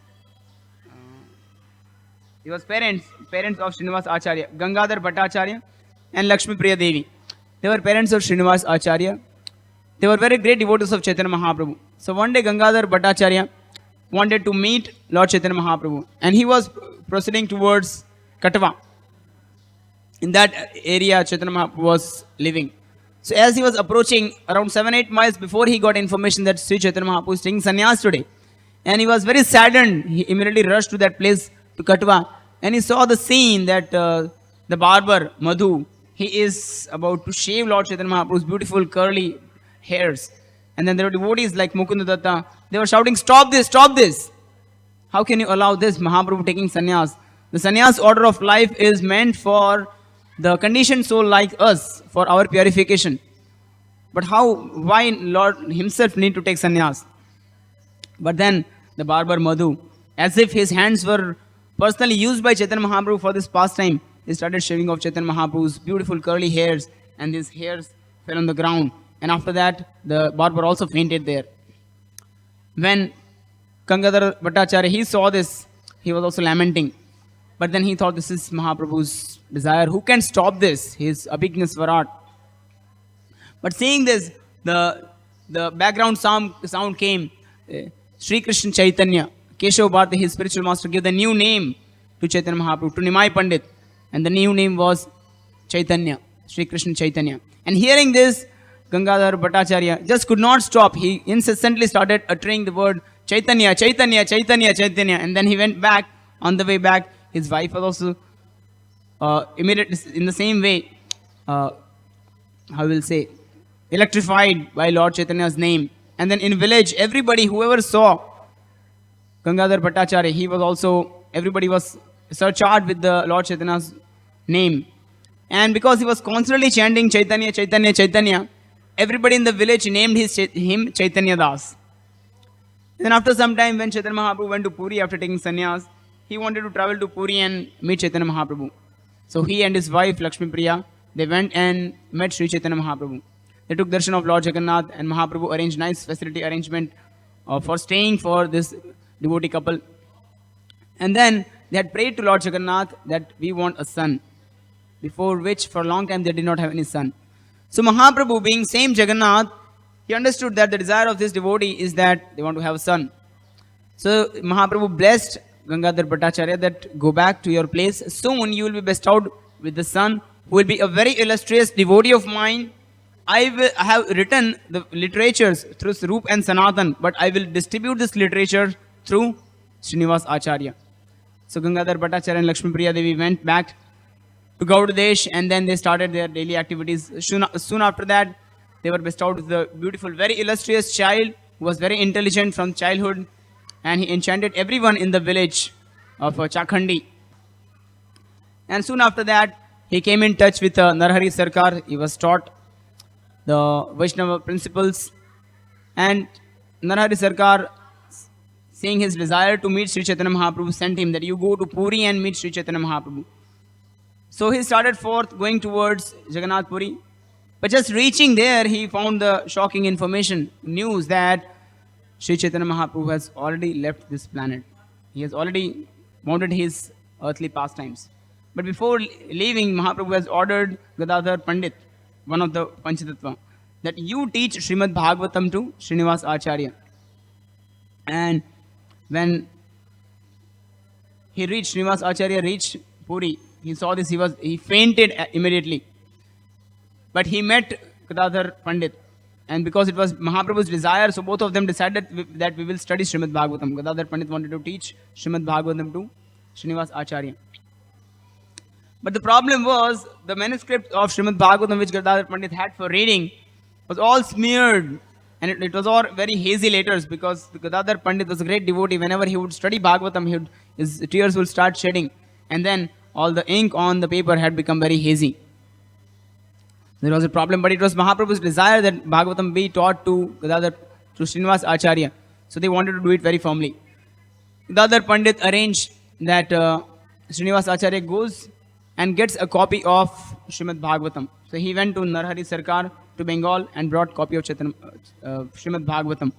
A: he was parents of Srinivas Acharya, Gangadhar Bhattacharya and Lakshmi Priya Devi. They were parents of Srinivas Acharya. They were very great devotees of Chaitanya Mahaprabhu. So one day Gangadhar Bhattacharya wanted to meet Lord Chaitanya Mahaprabhu, and he was proceeding towards Katwa. In that area Chaitanya Mahaprabhu was living. So as he was approaching around 7-8 miles before, he got information that Sri Chaitanya Mahaprabhu is taking sannyas today. And he was very saddened. He immediately rushed to that place, to Katwa, and he saw the scene that the barber, Madhu, he is about to shave Lord Chaitanya Mahaprabhu's beautiful curly hairs. And then there were devotees like Mukunda Datta. They were shouting, stop this, stop this. How can you allow this, Mahaprabhu taking sannyas? The sannyas order of life is meant for the conditioned soul like us, for our purification. But why Lord himself need to take sannyas? But then the barber Madhu, as if his hands were personally used by Chaitanya Mahaprabhu for this pastime, he started shaving off Chaitanya Mahaprabhu's beautiful curly hairs, and his hairs fell on the ground. And after that, the barber also fainted there. When Gangadhar Bhattacharya, he saw this, he was also lamenting. But then he thought, this is Mahaprabhu's desire. Who can stop this? His Abhigna Swarat. But seeing this, the background sound came. Sri Krishna Chaitanya, Keshav Bharati, his spiritual master, gave the new name to Chaitanya Mahaprabhu, to Nimai Pandit. And the new name was Chaitanya, Sri Krishna Chaitanya. And hearing this, Gangadhar Bhattacharya just could not stop. He incessantly started uttering the word Chaitanya, Chaitanya, Chaitanya, Chaitanya. And then he went back. On the way back, his wife was also immediately in the same way, electrified by Lord Chaitanya's name. And then in village, everybody, whoever saw Gangadhar Bhattacharya, everybody was surcharged with the Lord Chaitanya's name. And because he was constantly chanting Chaitanya, Chaitanya, Chaitanya, everybody in the village named him Chaitanya Das. Then after some time, when Chaitanya Mahaprabhu went to Puri after taking sannyas, he wanted to travel to Puri and meet Chaitanya Mahaprabhu. So he and his wife Lakshmi Priya, they went and met Sri Chaitanya Mahaprabhu. They took darshan of Lord Jagannath, and Mahaprabhu arranged nice facility arrangement for staying for this devotee couple. And then they had prayed to Lord Jagannath that we want a son, before which for a long time they did not have any son. So Mahaprabhu, being same Jagannath, he understood that the desire of this devotee is that they want to have a son. So Mahaprabhu blessed Gangadhar Bhattacharya that go back to your place. Soon you will be bestowed with the son who will be a very illustrious devotee of mine. I have written the literatures through Swarup and Sanatan, but I will distribute this literature through Srinivas Acharya. So Gangadhar Bhattacharya and Lakshmi Priya Devi went back to Gaudadesh, and then they started their daily activities. Soon after that, they were bestowed with a beautiful, very illustrious child who was very intelligent from childhood, and he enchanted everyone in the village of Chakhandi. And soon after that, he came in touch with Narhari Sarkar. He was taught the Vaishnava principles, and Narhari Sarkar, seeing his desire to meet Sri Chaitanya Mahaprabhu, sent him that you go to Puri and meet Sri Chaitanya Mahaprabhu. So he started forth going towards Jagannath Puri. But just reaching there, he found the shocking news that Sri Chaitanya Mahaprabhu has already left this planet. He has already mounted his earthly pastimes. But before leaving, Mahaprabhu has ordered Gadadhar Pandit, one of the Panchatattva, that you teach Srimad Bhagavatam to Srinivas Acharya. And when Srinivas Acharya reached Puri, he saw this, he fainted immediately. But he met Gadadhar Pandit. And because it was Mahaprabhu's desire, so both of them decided that we will study Srimad Bhagavatam. Gadadhar Pandit wanted to teach Srimad Bhagavatam to Srinivas Acharya. But the problem was, the manuscript of Srimad Bhagavatam which Gadadhar Pandit had for reading was all smeared. And it was all very hazy letters, because Gadadhar Pandit was a great devotee. Whenever he would study Bhagavatam, his tears would start shedding. And then all the ink on the paper had become very hazy. There was a problem, but it was Mahaprabhu's desire that Bhagavatam be taught to Srinivas Acharya. So they wanted to do it very firmly. Gadadhar Pandit arranged that Srinivas Acharya goes and gets a copy of Srimad Bhagavatam. So he went to Narhari Sarkar to Bengal and brought copy of Srimad Bhagavatam.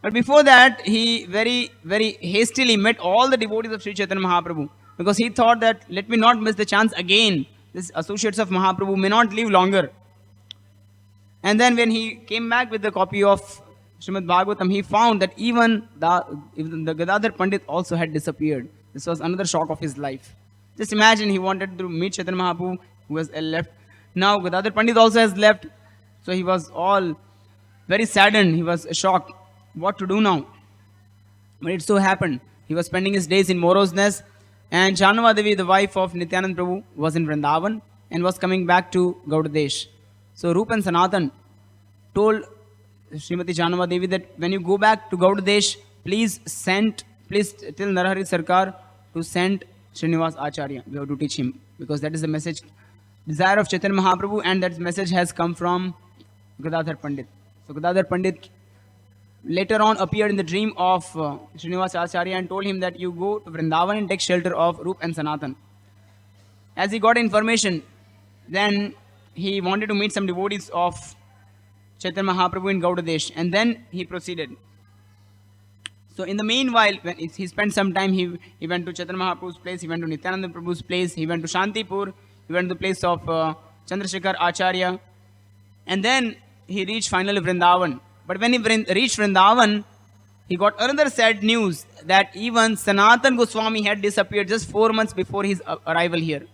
A: But before that, he very, very hastily met all the devotees of Sri Chaitanya Mahaprabhu, because he thought that let me not miss the chance again. These associates of Mahaprabhu may not live longer. And then when he came back with the copy of Srimad Bhagavatam, he found that even the Gadadhar Pandit also had disappeared. This was another shock of his life. Just imagine, he wanted to meet Chaitanya Mahaprabhu, who has left. Now Gadadhar Pandit also has left. So he was all very saddened. He was shocked. What to do now? But it so happened, he was spending his days in moroseness, and Janava Devi, the wife of Nityanand Prabhu, was in Vrindavan and was coming back to Gaudadesh. So Rup and Sanatan told Srimati Janava Devi that when you go back to Gaudadesh, please tell Narhari Sarkar to send Srinivas Acharya. We have to teach him, because that is the message, desire of Chaitanya Mahaprabhu, and that message has come from Gadadhar Pandit. So Gadadhar Pandit later on appeared in the dream of Srinivas Acharya and told him that you go to Vrindavan and take shelter of Rup and Sanatan. As he got information, then he wanted to meet some devotees of Chaitanya Mahaprabhu in Gaudadesh, and then he proceeded. So in the meanwhile, when he spent some time, he went to Chaitanya Mahaprabhu's place, he went to Nityananda Prabhu's place, he went to Shantipur, he went to the place of Chandrasekhar Acharya, and then he reached finally Vrindavan. But when he reached Vrindavan, he got another sad news that even Sanatan Goswami had disappeared just 4 months before his arrival here.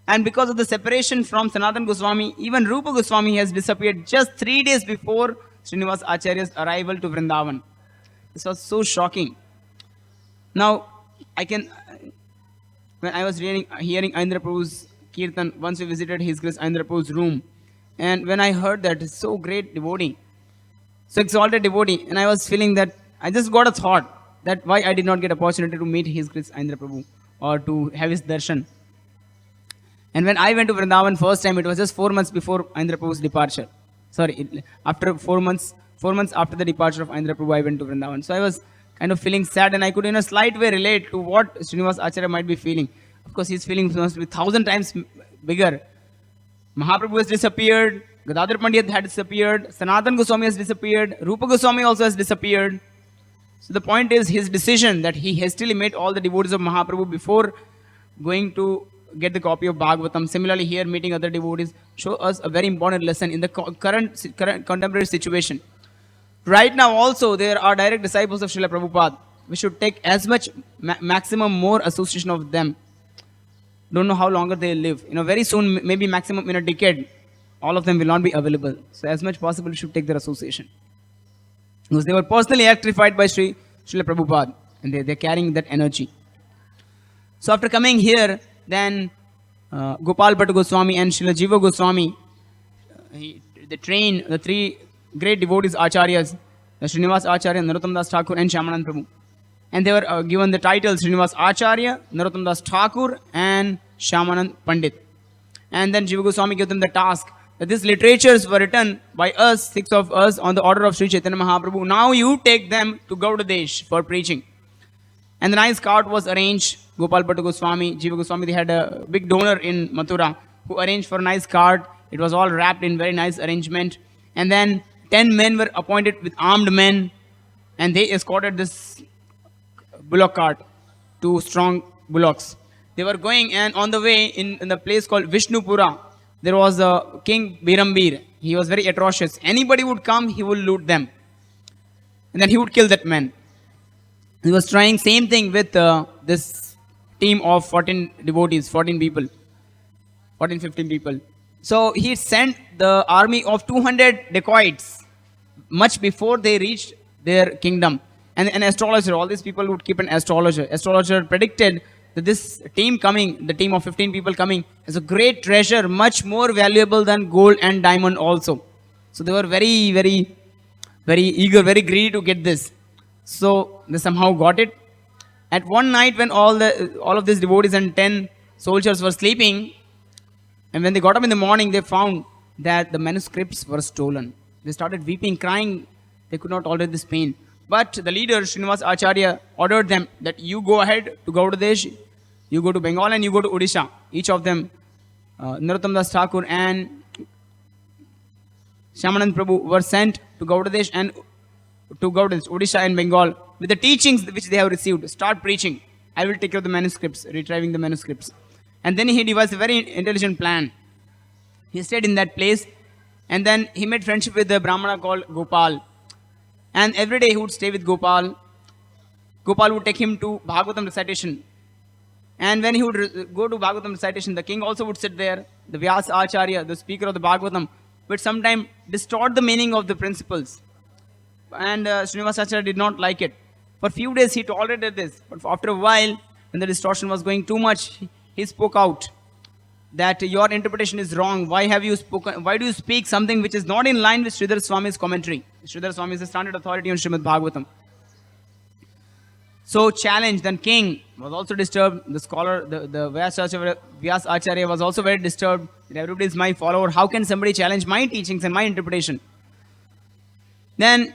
A: And because of the separation from Sanatan Goswami, even Rupa Goswami has disappeared just 3 days before Srinivas Acharya's arrival to Vrindavan. This was so shocking. Now, when I was hearing Indra Prabhu's Kirtan, once we visited his Grace Indra Prabhu's room, and when I heard that, it's so great devotee, so exalted devotee, and I was feeling that, I just got a thought that why I did not get opportunity to meet his Grace Indra Prabhu or to have his darshan. And when I went to Vrindavan first time, it was just 4 months before Indra Prabhu's departure. After 4 months after the departure of Indra Prabhu, I went to Vrindavan. So I was kind of feeling sad, and I could in a slight way relate to what Srinivas Acharya might be feeling. Of course, his feelings must be 1,000 times bigger. Mahaprabhu has disappeared, Gadadhar Pandit had disappeared, Sanatan Goswami has disappeared, Rupa Goswami also has disappeared. So the point is his decision that he hastily met all the devotees of Mahaprabhu before going to get the copy of Bhagavatam. Similarly, here meeting other devotees show us a very important lesson in the current contemporary situation. Right now also there are direct disciples of Srila Prabhupada. We should take as much maximum more association of them. Don't know how longer they live. Very soon, maybe maximum in a decade, all of them will not be available. So as much possible, we should take their association. Because they were personally electrified by Srila Prabhupada, and they're carrying that energy. So after coming here, then Gopal Bhatta Goswami and Srila Jiva Goswami, they train the 3 great devotees Acharyas, the Srinivas Acharya, Narottam Das Thakur and Shyamanand Prabhu. And they were given the title Srinivas Acharya, Narottam Das Thakur and Shyamanand Pandit. And then Jiva Goswami gave them the task that these literatures were written by us, 6 of us, on the order of Sri Chaitanya Mahaprabhu. Now you take them to Gaudadesh for preaching. And the nice cart was arranged. Gopal Bhatta Goswami, Jiva Goswami, they had a big donor in Mathura who arranged for a nice cart. It was all wrapped in very nice arrangement. And then 10 men were appointed with armed men, and they escorted this bullock cart, 2 strong bullocks. They were going, and on the way in the place called Vishnupura, there was a king Birambir. He was very atrocious. Anybody would come, he would loot them. And then he would kill that man. He was trying same thing with this team of 14 devotees, 14 people, 14, 15 people. So he sent the army of 200 dacoits much before they reached their kingdom. And an astrologer, all these people would keep an astrologer. Astrologer predicted that this team coming, the team of 15 people coming, is a great treasure, much more valuable than gold and diamond also. So they were very, very, very eager, very greedy to get this. So they somehow got it. At one night when all of these devotees and 10 soldiers were sleeping, and when they got up in the morning, they found that the manuscripts were stolen. They started weeping, crying. They could not tolerate this pain. But the leader, Srinivas Acharya, ordered them that you go ahead to Gaudadesh, you go to Bengal and you go to Odisha. Each of them, Narottam Das Thakur and Shyamanand Prabhu, were sent to Gaudadesh and to Gaudadesh, Odisha and Bengal, with the teachings which they have received. Start preaching. I will take care of the manuscripts, retrieving the manuscripts. And then he devised a very intelligent plan. He stayed in that place, and then he made friendship with a Brahmana called Gopal. And every day he would stay with Gopal. Gopal would take him to Bhagavatam recitation. And when he would go to Bhagavatam recitation, the king also would sit there. The Vyasa Acharya, the speaker of the Bhagavatam, would sometimes distort the meaning of the principles. And Srinivas Acharya did not like it. For a few days he tolerated this. But after a while, when the distortion was going too much, he spoke out that your interpretation is wrong. Why do you speak something which is not in line with Sridhar Swami's commentary? Sridhar Swami is the standard authority on Srimad Bhagavatam. So challenged, then king was also disturbed. The scholar, the Vyasa Acharya was also very disturbed. That everybody is my follower. How can somebody challenge my teachings and my interpretation? Then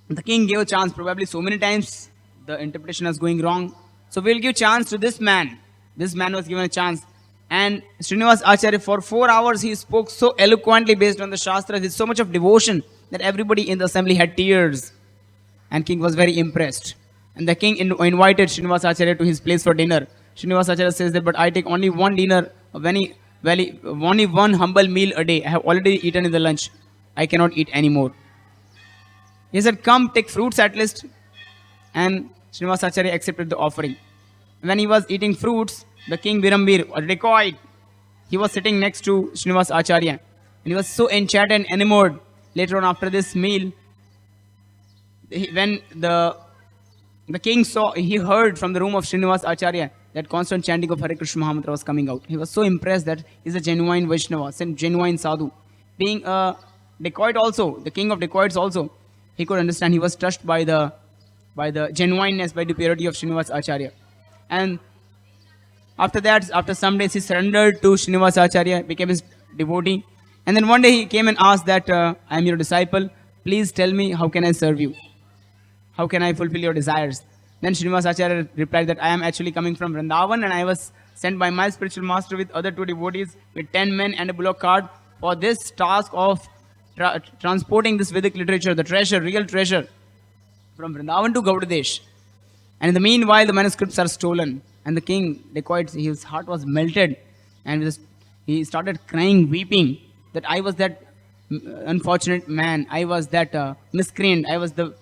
A: the king gave a chance. Probably so many times the interpretation is going wrong. So we'll give chance to this man. This man was given a chance. And Srinivas Acharya, for 4 hours, he spoke so eloquently based on the Shastras with so much of devotion that everybody in the assembly had tears. And king was very impressed. And the king invited Srinivas Acharya to his place for dinner. Srinivas Acharya says that, but I take only one dinner, only one humble meal a day. I have already eaten in the lunch. I cannot eat anymore. He said, come, take fruits at least. And Srinivas Acharya accepted the offering. When he was eating fruits, the king Virambir, a dacoit, he was sitting next to Srinivas Acharya. And he was so enchanted and enamored. Later on, after this meal, when the king saw, he heard from the room of Srinivas Acharya that constant chanting of Hare Krishna Maha Mantra was coming out. He was so impressed that he's a genuine Vaishnava, a genuine sadhu. Being a dacoit also, the king of dacoits also, he could understand. He was touched by the genuineness, by the purity of Srinivas Acharya. And after that, after some days, he surrendered to Srinivas Acharya, became his devotee. And then one day he came and asked that, I am your disciple. Please tell me, how can I serve you? How can I fulfill your desires? Then Srinivas Acharya replied that I am actually coming from Vrindavan and I was sent by my spiritual master with other 2 devotees with 10 men and a bullock cart for this task of transporting this Vedic literature, the treasure, real treasure, from Vrindavan to Gaudadesh. And in the meanwhile, the manuscripts are stolen. And the king, dacoit, his heart was melted. And he started crying, weeping, that I was that unfortunate man. I was that miscreant. I was the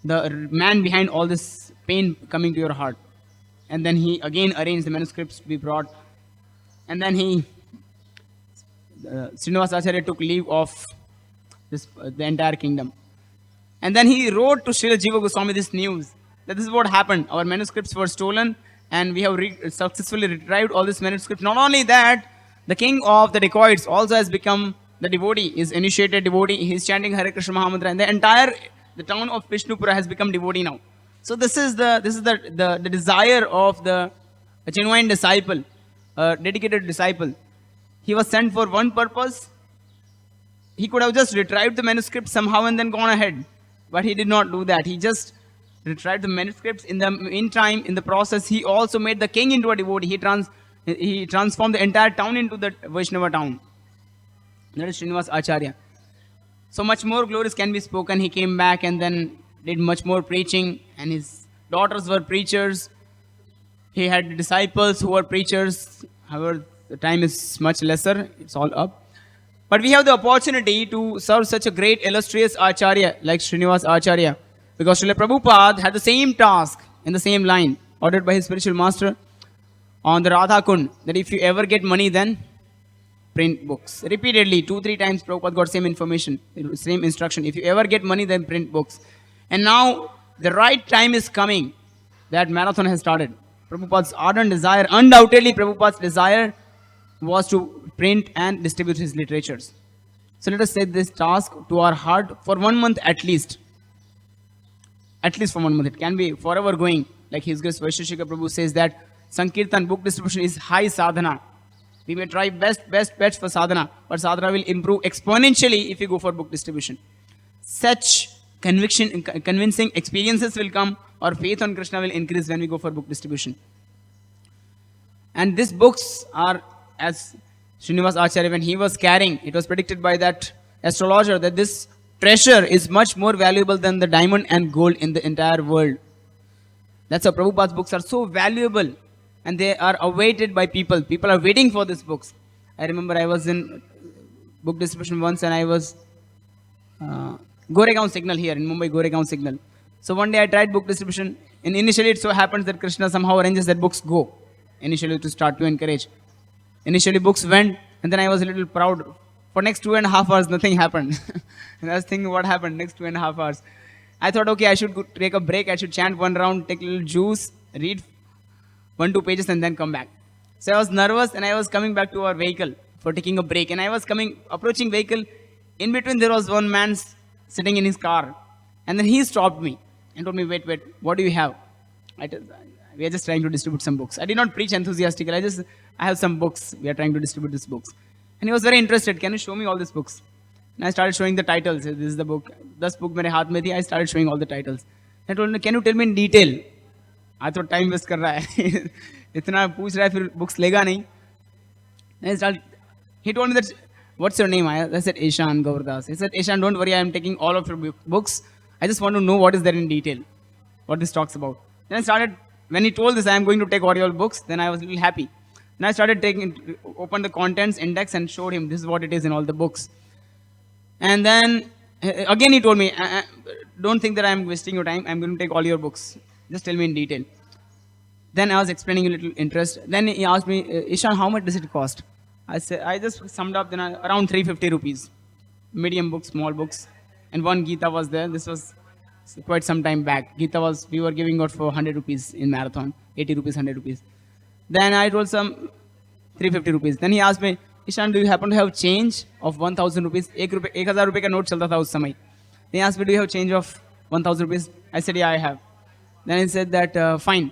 A: man behind all this pain coming to your heart. And then he again arranged the manuscripts to be brought. And then Srinivas Acharya took leave of the entire kingdom. And then he wrote to Srila Jiva Goswami this news, that this is what happened. Our manuscripts were stolen and we have successfully retrieved all these manuscripts. Not only that, the king of the dacoits also has become the devotee, is initiated devotee. He is chanting Hare Krishna Maha Mantra, and the town of Vishnupura has become devotee now. So this is the desire of a genuine disciple, a dedicated disciple. He was sent for one purpose. He could have just retrieved the manuscript somehow and then gone ahead. But he did not do that. He just retrieved the manuscripts. In the meantime, in the process, he also made the king into a devotee. He transformed the entire town into the Vaishnava town. That is Srinivas Acharya. So much more glories can be spoken. He came back and then did much more preaching. And his daughters were preachers. He had disciples who were preachers. However, the time is much lesser. It's all up. But we have the opportunity to serve such a great illustrious Acharya like Srinivas Acharya. Because Srila Prabhupada had the same task in the same line, ordered by his spiritual master on the Radha Kund, that if you ever get money, then print books. Repeatedly, 2-3 times Prabhupada got same information, same instruction. If you ever get money, then print books. And now the right time is coming. That marathon has started. Prabhupada's ardent desire, undoubtedly Prabhupada's desire was to print and distribute his literatures. So let us set this task to our heart for 1 month at least. At least for 1 month. It can be forever going. Like His Grace Vaisheshika Prabhu says that Sankirtan, book distribution, is high sadhana. We may try best for sadhana, but sadhana will improve exponentially if you go for book distribution. Such convincing experiences will come, or faith on Krishna will increase when we go for book distribution. And these books are, as Srinivas Acharya, when he was carrying, it was predicted by that astrologer that this treasure is much more valuable than the diamond and gold in the entire world. That's how Prabhupada's books are so valuable, and they are awaited by people. People are waiting for these books. I remember I was in book distribution once, and I was Goregaon Signal here in Mumbai, Goregaon Signal. So one day I tried book distribution, and initially it so happens that Krishna somehow arranges that books go. Initially to start to encourage. Initially books went, and then I was a little proud. For next 2.5 hours, nothing happened. And I was thinking, what happened next 2.5 hours? I thought, okay, I should take a break. I should chant one round, take a little juice, read 1-2 pages, and then come back. So I was nervous, and I was coming back to our vehicle for taking a break. And I was approaching vehicle. In between, there was one man sitting in his car. And then he stopped me and told me, wait, what do you have? We are just trying to distribute some books. I did not preach enthusiastically. I have some books. We are trying to distribute these books. And he was very interested. Can you show me all these books? And I started showing the titles. This is the book. Das book mere haath mein thi. I started showing all the titles. I told him, can you tell me in detail? आज तो time waste कर रहा है इतना पूछ रहा है फिर बुक्स लेगा नहीं. And he told me that, what's your name? I said, Ishan Gaurdas. He said, Ishan, don't worry, I am taking all of your books. I just want to know what is there in detail, what this talks about. Then I started, when he told this, I am going to take all your books, then I was a little happy. Then I started opened the contents index and showed him this is what it is in all the books. And then, again he told me, don't think that I am wasting your time, I am going to take all your books. Just tell me in detail. Then I was explaining a little interest. Then he asked me, Ishan, how much does it cost? I said, I just summed up then around 350 rupees. Medium books, small books. And one Gita was there. This was quite some time back. Gita was, we were giving out for 100 rupees in marathon. 80 rupees, 100 rupees. Then I told some 350 rupees. Then he asked me, Ishan, do you happen to have change of 1000 rupees? 1000 rupees ka note chalta tha us samay. Then he asked me, do you have change of 1000 rupees? I said, yeah, I have. Then he said that, fine.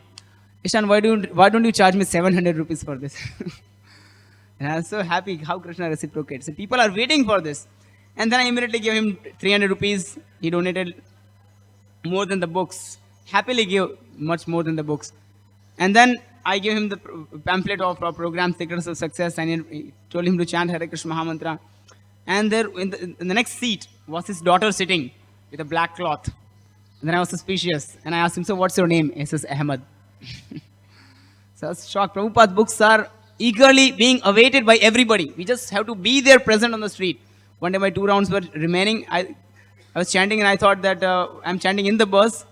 A: Ishan, why don't you charge me 700 rupees for this? And I was so happy how Krishna reciprocates. So people are waiting for this. And then I immediately gave him 300 rupees. He donated more than the books. Happily gave much more than the books. And then I gave him the pamphlet of our program, Secrets of Success, and I told him to chant Hare Krishna Maha Mantra. And there in the next seat was his daughter sitting with a black cloth. And then I was suspicious. And I asked him, so what's your name? He says, Ahmad. So I was shocked. Prabhupada's books are eagerly being awaited by everybody. We just have to be there present on the street. One day my 2 rounds were remaining. I was chanting and I thought that I'm chanting in the bus.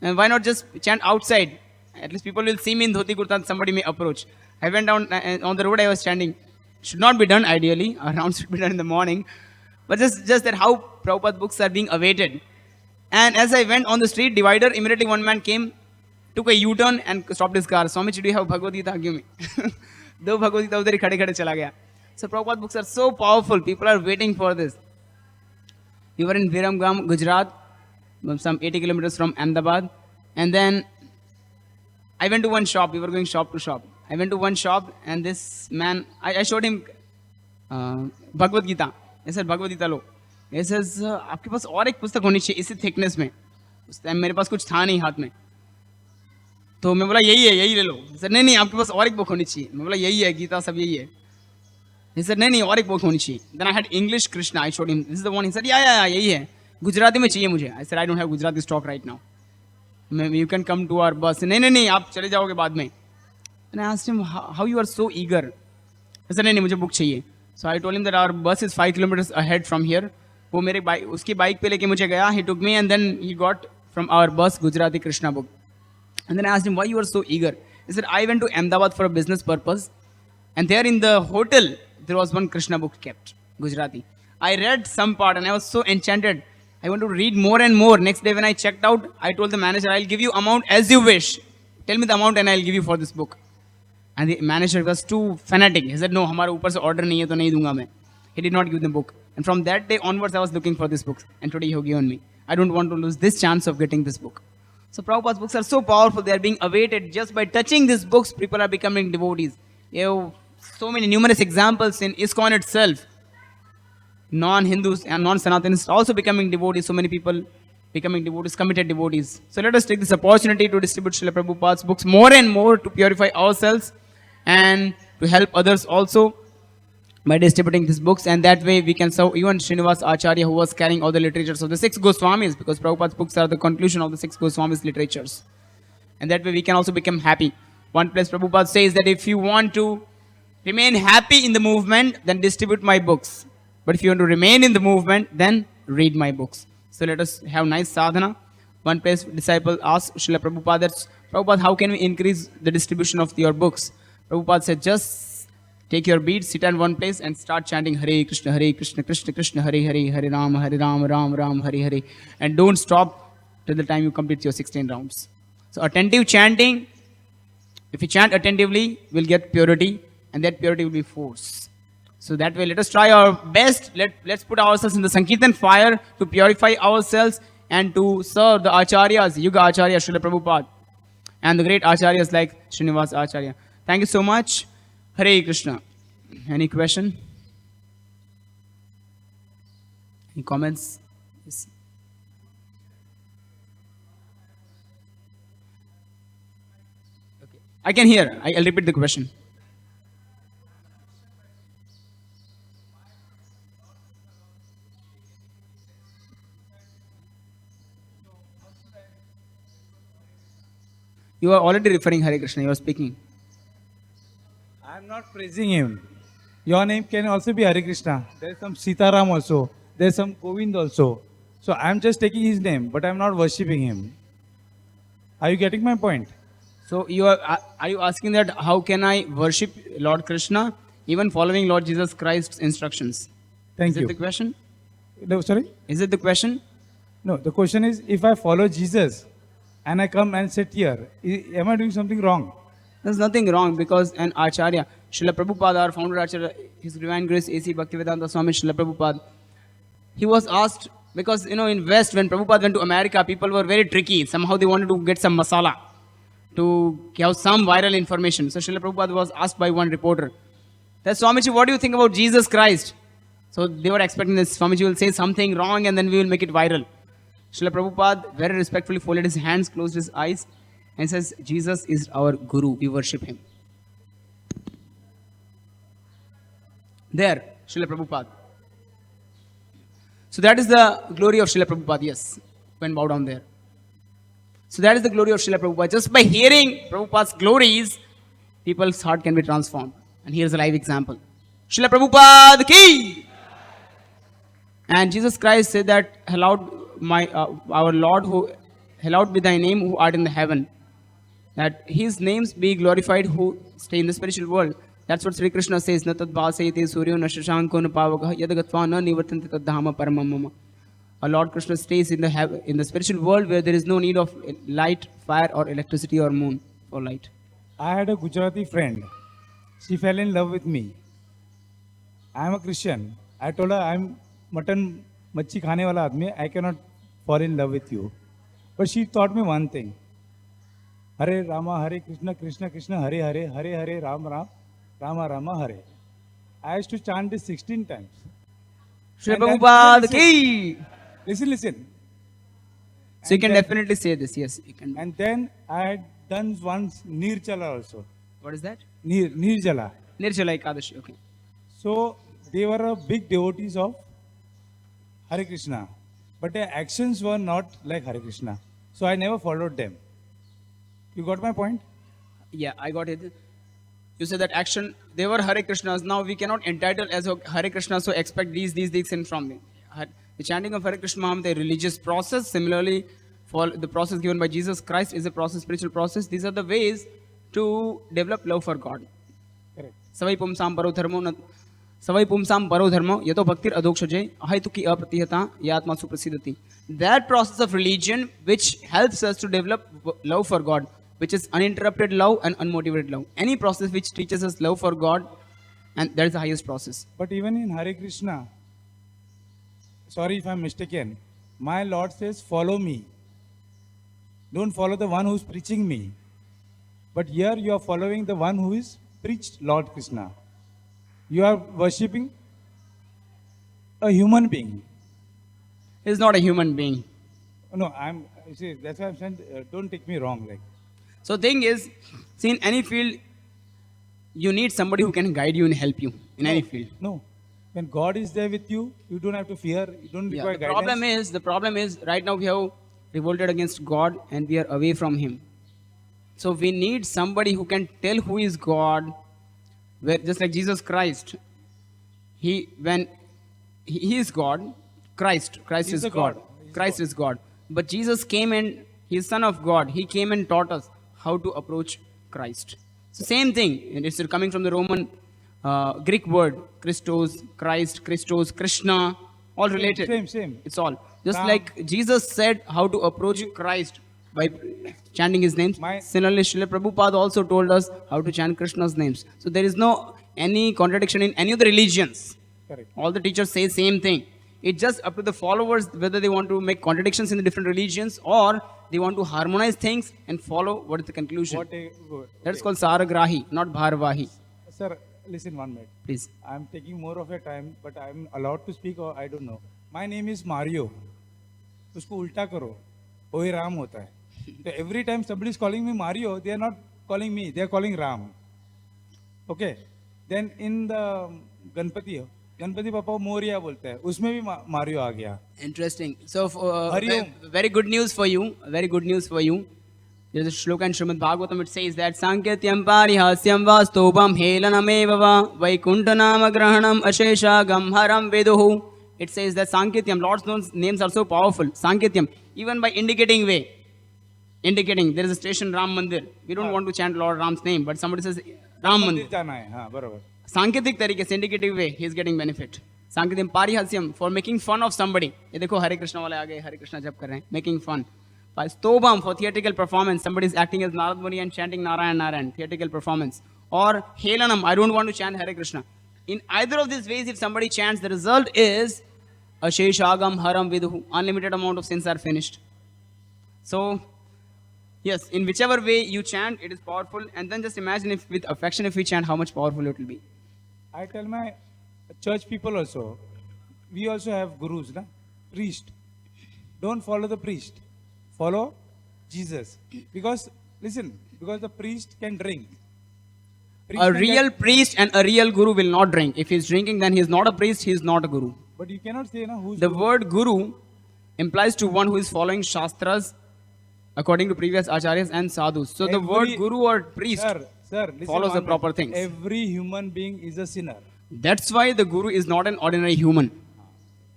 A: And why not just chant outside? At least people will see me in dhoti kurta and somebody may approach. I went down on the road I was chanting. Should not be done ideally. Our rounds should be done in the morning. But just that how Prabhupada's books are being awaited. And as I went on the street divider, immediately one man came, took a U-turn and stopped his car. Swamiji, do you have Bhagavad-gita? Give me. Do Bhagavad-gita udhar hi khade khade chala gaya. So Prabhupada books are so powerful. People are waiting for this. We were in Viramgam, Gujarat, some 80 kilometers from Ahmedabad. And then I went to one shop. We were going shop to shop. I went to one shop and this man, I showed him Bhagavad-gita. I said, Bhagavad-gita lo. He says, आपके पास और एक पुस्तक होनी चाहिए इसी thickness में. उस time मेरे पास कुछ था नहीं हाथ में. तो मैं बोला यही है, यही ले लो. सर नहीं नहीं आपके पास और एक बुक होनी चाहिए. मैं बोला यही है, गीता सब यही है. He said नहीं नहीं और एक बुक होनी चाहिए. Then I had English Krishna. I showed him this is the one. He said yeah यही है. गुजराती में चाहिए मुझे. I said I don't have Gujarati stock right now. You can come to our bus. नहीं नहीं नहीं आप चले जाओगे बाद में. And I asked him how you are so eager. He said नहीं नहीं मुझे बुक चाहिए. So I told him that our bus is 5 kilometers ahead from here. वो मेरे बाइक उसकी बाइक पे लेके मुझे गया. He took me and then he got from our bus Gujarati Krishna book. And then I asked him why you are so eager. He said I went to Ahmedabad for a business purpose, and there in the hotel there was one Krishna book kept, Gujarati. I read some part and I was so enchanted. I want to read more and more. Next day when I checked out, I told the manager, I'll give you amount as you wish. Tell me the amount and I'll give you for this book. And the manager was too fanatic. He said, no, हमारे ऊपर से order नहीं है तो नहीं दूंगा मैं. He did not give the book. And from that day onwards, I was looking for this book. And today he has given me. I don't want to lose this chance of getting this book. So Prabhupada's books are so powerful. They are being awaited. Just by touching these books, people are becoming devotees. You have so many numerous examples in ISKCON itself. Non-Hindus and non-Sanatanis also becoming devotees. So many people becoming devotees, committed devotees. So let us take this opportunity to distribute Srila Prabhupada's books more and more to purify ourselves and to help others also by distributing these books. And that way we can serve even Srinivas Acharya, who was carrying all the literatures of the 6 Goswamis, because Prabhupada's books are the conclusion of the 6 Goswamis literatures. And that way we can also become happy. One place Prabhupada says that if you want to remain happy in the movement, then distribute my books. But if you want to remain in the movement, then read my books. So let us have nice sadhana. One place disciple asked Srila Prabhupada, Prabhupada, how can we increase the distribution of your books? Prabhupada said, just take your beads, sit at one place and start chanting Hare Krishna, Krishna Krishna, Hare Hare, Hare Rama, Ram Ram, Hare Hare. And don't stop till the time you complete your 16 rounds. So attentive chanting, if you chant attentively, we'll get purity, and that purity will be force. So that way, let us try our best. Let's put ourselves in the Sankirtan fire to purify ourselves and to serve the Acharyas, Yuga Acharya, Srila Prabhupada, and the great Acharyas like Srinivas Acharya. Thank you so much. Hare Krishna. Any question? Any comments? Yes. I can hear. I'll repeat the question. You are already referring Hare Krishna. You are speaking.
B: I am not praising him. Your name can also be Hare Krishna. There is some Sitaram also. There is some Govind also. So I am just taking his name, but I am not worshipping him. Are you getting my point?
A: So are you asking that how can I worship Lord Krishna even following Lord Jesus Christ's instructions?
B: Thank
A: Is it
B: you.
A: the question?
B: No, sorry?
A: Is it the question?
B: No, the question is if I follow Jesus and I come and sit here, am I doing something wrong?
A: There's nothing wrong because an Acharya, Srila Prabhupada, our founder Acharya, His Divine Grace A.C. Bhaktivedanta Swami Srila Prabhupada, he was asked because in West when Prabhupada went to America, people were very tricky. Somehow they wanted to get some masala to have some viral information. So Srila Prabhupada was asked by one reporter that Swamiji, what do you think about Jesus Christ? So they were expecting that Swamiji will say something wrong and then we will make it viral. Srila Prabhupada very respectfully folded his hands, closed his eyes, and says, Jesus is our Guru. We worship him. There, Srila Prabhupada. So that is the glory of Srila Prabhupada. Yes, when bow down there. So that is the glory of Srila Prabhupada. Just by hearing Prabhupada's glories, people's heart can be transformed. And here's a live example. Srila Prabhupada ki! And Jesus Christ said that, hallowed our Lord, who hallowed be thy name who art in the heaven. That his names be glorified who stay in the spiritual world. That's what Sri Krishna says. Na tad bhasayate suryo na shashanko na pavakah yadagatva na nivartanti tad dhama paramam mama. Our Lord Krishna stays in the spiritual world where there is no need of light, fire or electricity or moon for light.
B: I had a Gujarati friend. She fell in love with me. I am a Christian. I told her I am mutton machi khane wala aadmi. I cannot fall in love with you. But she taught me one thing. Hare Rama, Hare Krishna, Krishna Krishna, Hare Hare, Hare Hare, Ram Ram, Rama Rama, Hare. I used to chant this 16 times.
A: Srila Prabhupada ki!
B: Listen.
A: So you can definitely say this. Yes, you can.
B: And then I had done once Nirjala also.
A: What is that?
B: Nirjala.
A: Nirjala Ekadashi. Okay.
B: So they were a big devotees of Hare Krishna. But their actions were not like Hare Krishna. So I never followed them. You got my point?
A: Yeah, I got it. You said that action, they were Hare Krishnas. Now we cannot entitle as a Hare Krishna, so expect these things from me. The chanting of Hare Krishna Maha, the religious process. Similarly, for the process given by Jesus Christ is a process, spiritual process. These are the ways to develop love for God.
B: Correct.
A: Savai pumsam paro dharmo yato bhaktir adokshajay ahaitu ki apratihata yatma suprasidati. That process of religion which helps us to develop love for God, which is uninterrupted love and unmotivated love. Any process which teaches us love for God, and that is the highest process.
B: But even in Hare Krishna, sorry if I'm mistaken, my Lord says, follow me. Don't follow the one who's preaching me. But here you are following the one who is preached Lord Krishna. You are worshipping a human being.
A: He is not a human being.
B: No, see, that's why I'm saying, don't take me wrong.
A: So thing is, see, in any field, you need somebody who can guide you and help you in any field.
B: No. When God is there with you, you don't have to fear, you don't require guidance.
A: The problem is, right now we have revolted against God and we are away from Him. So we need somebody who can tell who is God, just like Jesus Christ. He is God, Christ is God. Christ is God. But Jesus came and He is Son of God. He came and taught us how to approach Christ. So same thing. And it's coming from the Roman Greek word, Christos, Christ, Christos, Krishna, all related.
B: Same.
A: It's all. Just like Jesus said how to approach Christ by chanting His names. Similarly, Srila Prabhupada also told us how to chant Krishna's names. So there is no any contradiction in any of the religions.
B: Correct.
A: All the teachers say same thing. It's just up to the followers whether they want to make contradictions in the different religions or they want to harmonize things and follow what is the conclusion. That's called Saragrahi, not Bharvahi.
B: Sir, listen 1 minute.
A: Please.
B: I'm taking more of your time, but I'm allowed to speak or I don't know. My name is Mario. उसको उल्टा करो, वही राम होता है. So every time somebody is calling me Mario, they are not calling me, they are calling Ram. Okay. Then in the Ganpati पापा मोरिया बोलते हैं, उसमें भी मारियो आ गया.
A: Interesting. So,
B: Hariom.
A: very good news for you. Very good news for you. There's a shloka in Srimad Bhagavatam. It says that Sanketyam parihasyam vastobam helanameva va vaikuntanama grahanam asheshagam haram veduhu. It says that Sanketyam, Lord's names are so powerful. Sanketyam, even by indicating way. Indicating, there is a station Ram Mandir. We don't want to chant Lord Ram's name, but somebody says Ram Mandir.
B: जाना है, हाँ बराबर.
A: सांकेतिक तरीके से indicative way, he is getting benefit. सांकेतिक पारिहास्यम, for making fun of somebody. ये देखो हरे कृष्ण वाले आ गए, हरे कृष्ण जप कर रहे हैं, making fun. Stobam, for theatrical performance, somebody is acting as Narad Muni and chanting Narayan Narayan, theatrical performance. Or Helanam, I don't want to chant Hare Krishna. In either of these ways, if somebody chants, the result is Asheshagam Haram Viduhu, unlimited amount of sins are finished. So, yes, in whichever way you chant, it is powerful. And then just imagine if with affection, if we chant, how much powerful it will be.
B: I tell my church people also, we also have gurus, na? Priest. Don't follow the priest. Follow Jesus. Because, listen, because the priest can drink.
A: A real priest and a real guru will not drink. If he is drinking, then he is not a priest, he is not a guru.
B: But you cannot say, na, who's
A: The
B: guru?
A: word guru implies to one who is following shastras according to previous acharyas and sadhus. So the word guru or priest
B: Sir, listen
A: follows the
B: one
A: proper
B: minute.
A: things.
B: Every human being is a sinner.
A: That's why the guru is not an ordinary human.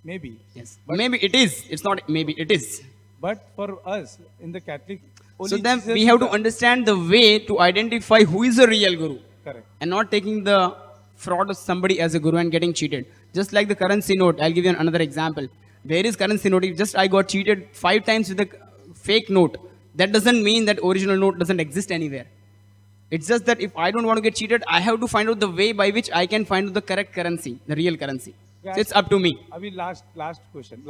B: Maybe.
A: Yes. Maybe it is. It's not maybe it is.
B: But for us, in the Catholic,
A: So
B: only
A: then
B: Jesus
A: we have
B: is
A: to understand the way to identify who is a real guru.
B: Correct.
A: And not taking the fraud of somebody as a guru and getting cheated. Just like the currency note, I'll give you another example. Where is currency note? If just I got cheated 5 times with a fake note, that doesn't mean that original note doesn't exist anywhere. It's just that if I don't want to get cheated, I have to find out the way by which I can find out the correct currency, the real currency.
B: Yeah,
A: So it's up to me.
B: Abhi last question.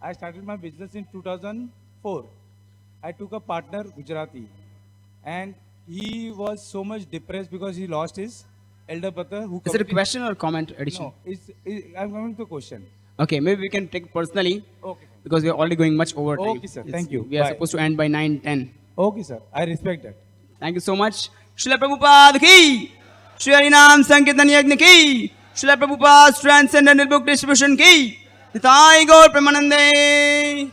B: I started my business in 2004. I took a partner, Gujarati, and he was so much depressed because he lost his elder brother who
A: Is it a
B: committed-
A: question or comment addition?
B: No, I'm coming to a question.
A: Okay, maybe we can take it personally
B: Okay.
A: because we are already going much over time.
B: Okay, sir. Thank you.
A: We are
B: Bye.
A: supposed to end by 9:10.
B: Okay, sir. I respect that.
A: Thank you so much. Srila Prabhupada ki, Shri Harinam Sankirtan Yajna ki, Srila Prabhupada's Transcendental Book Distribution ki, Nitai Gaur Premanande.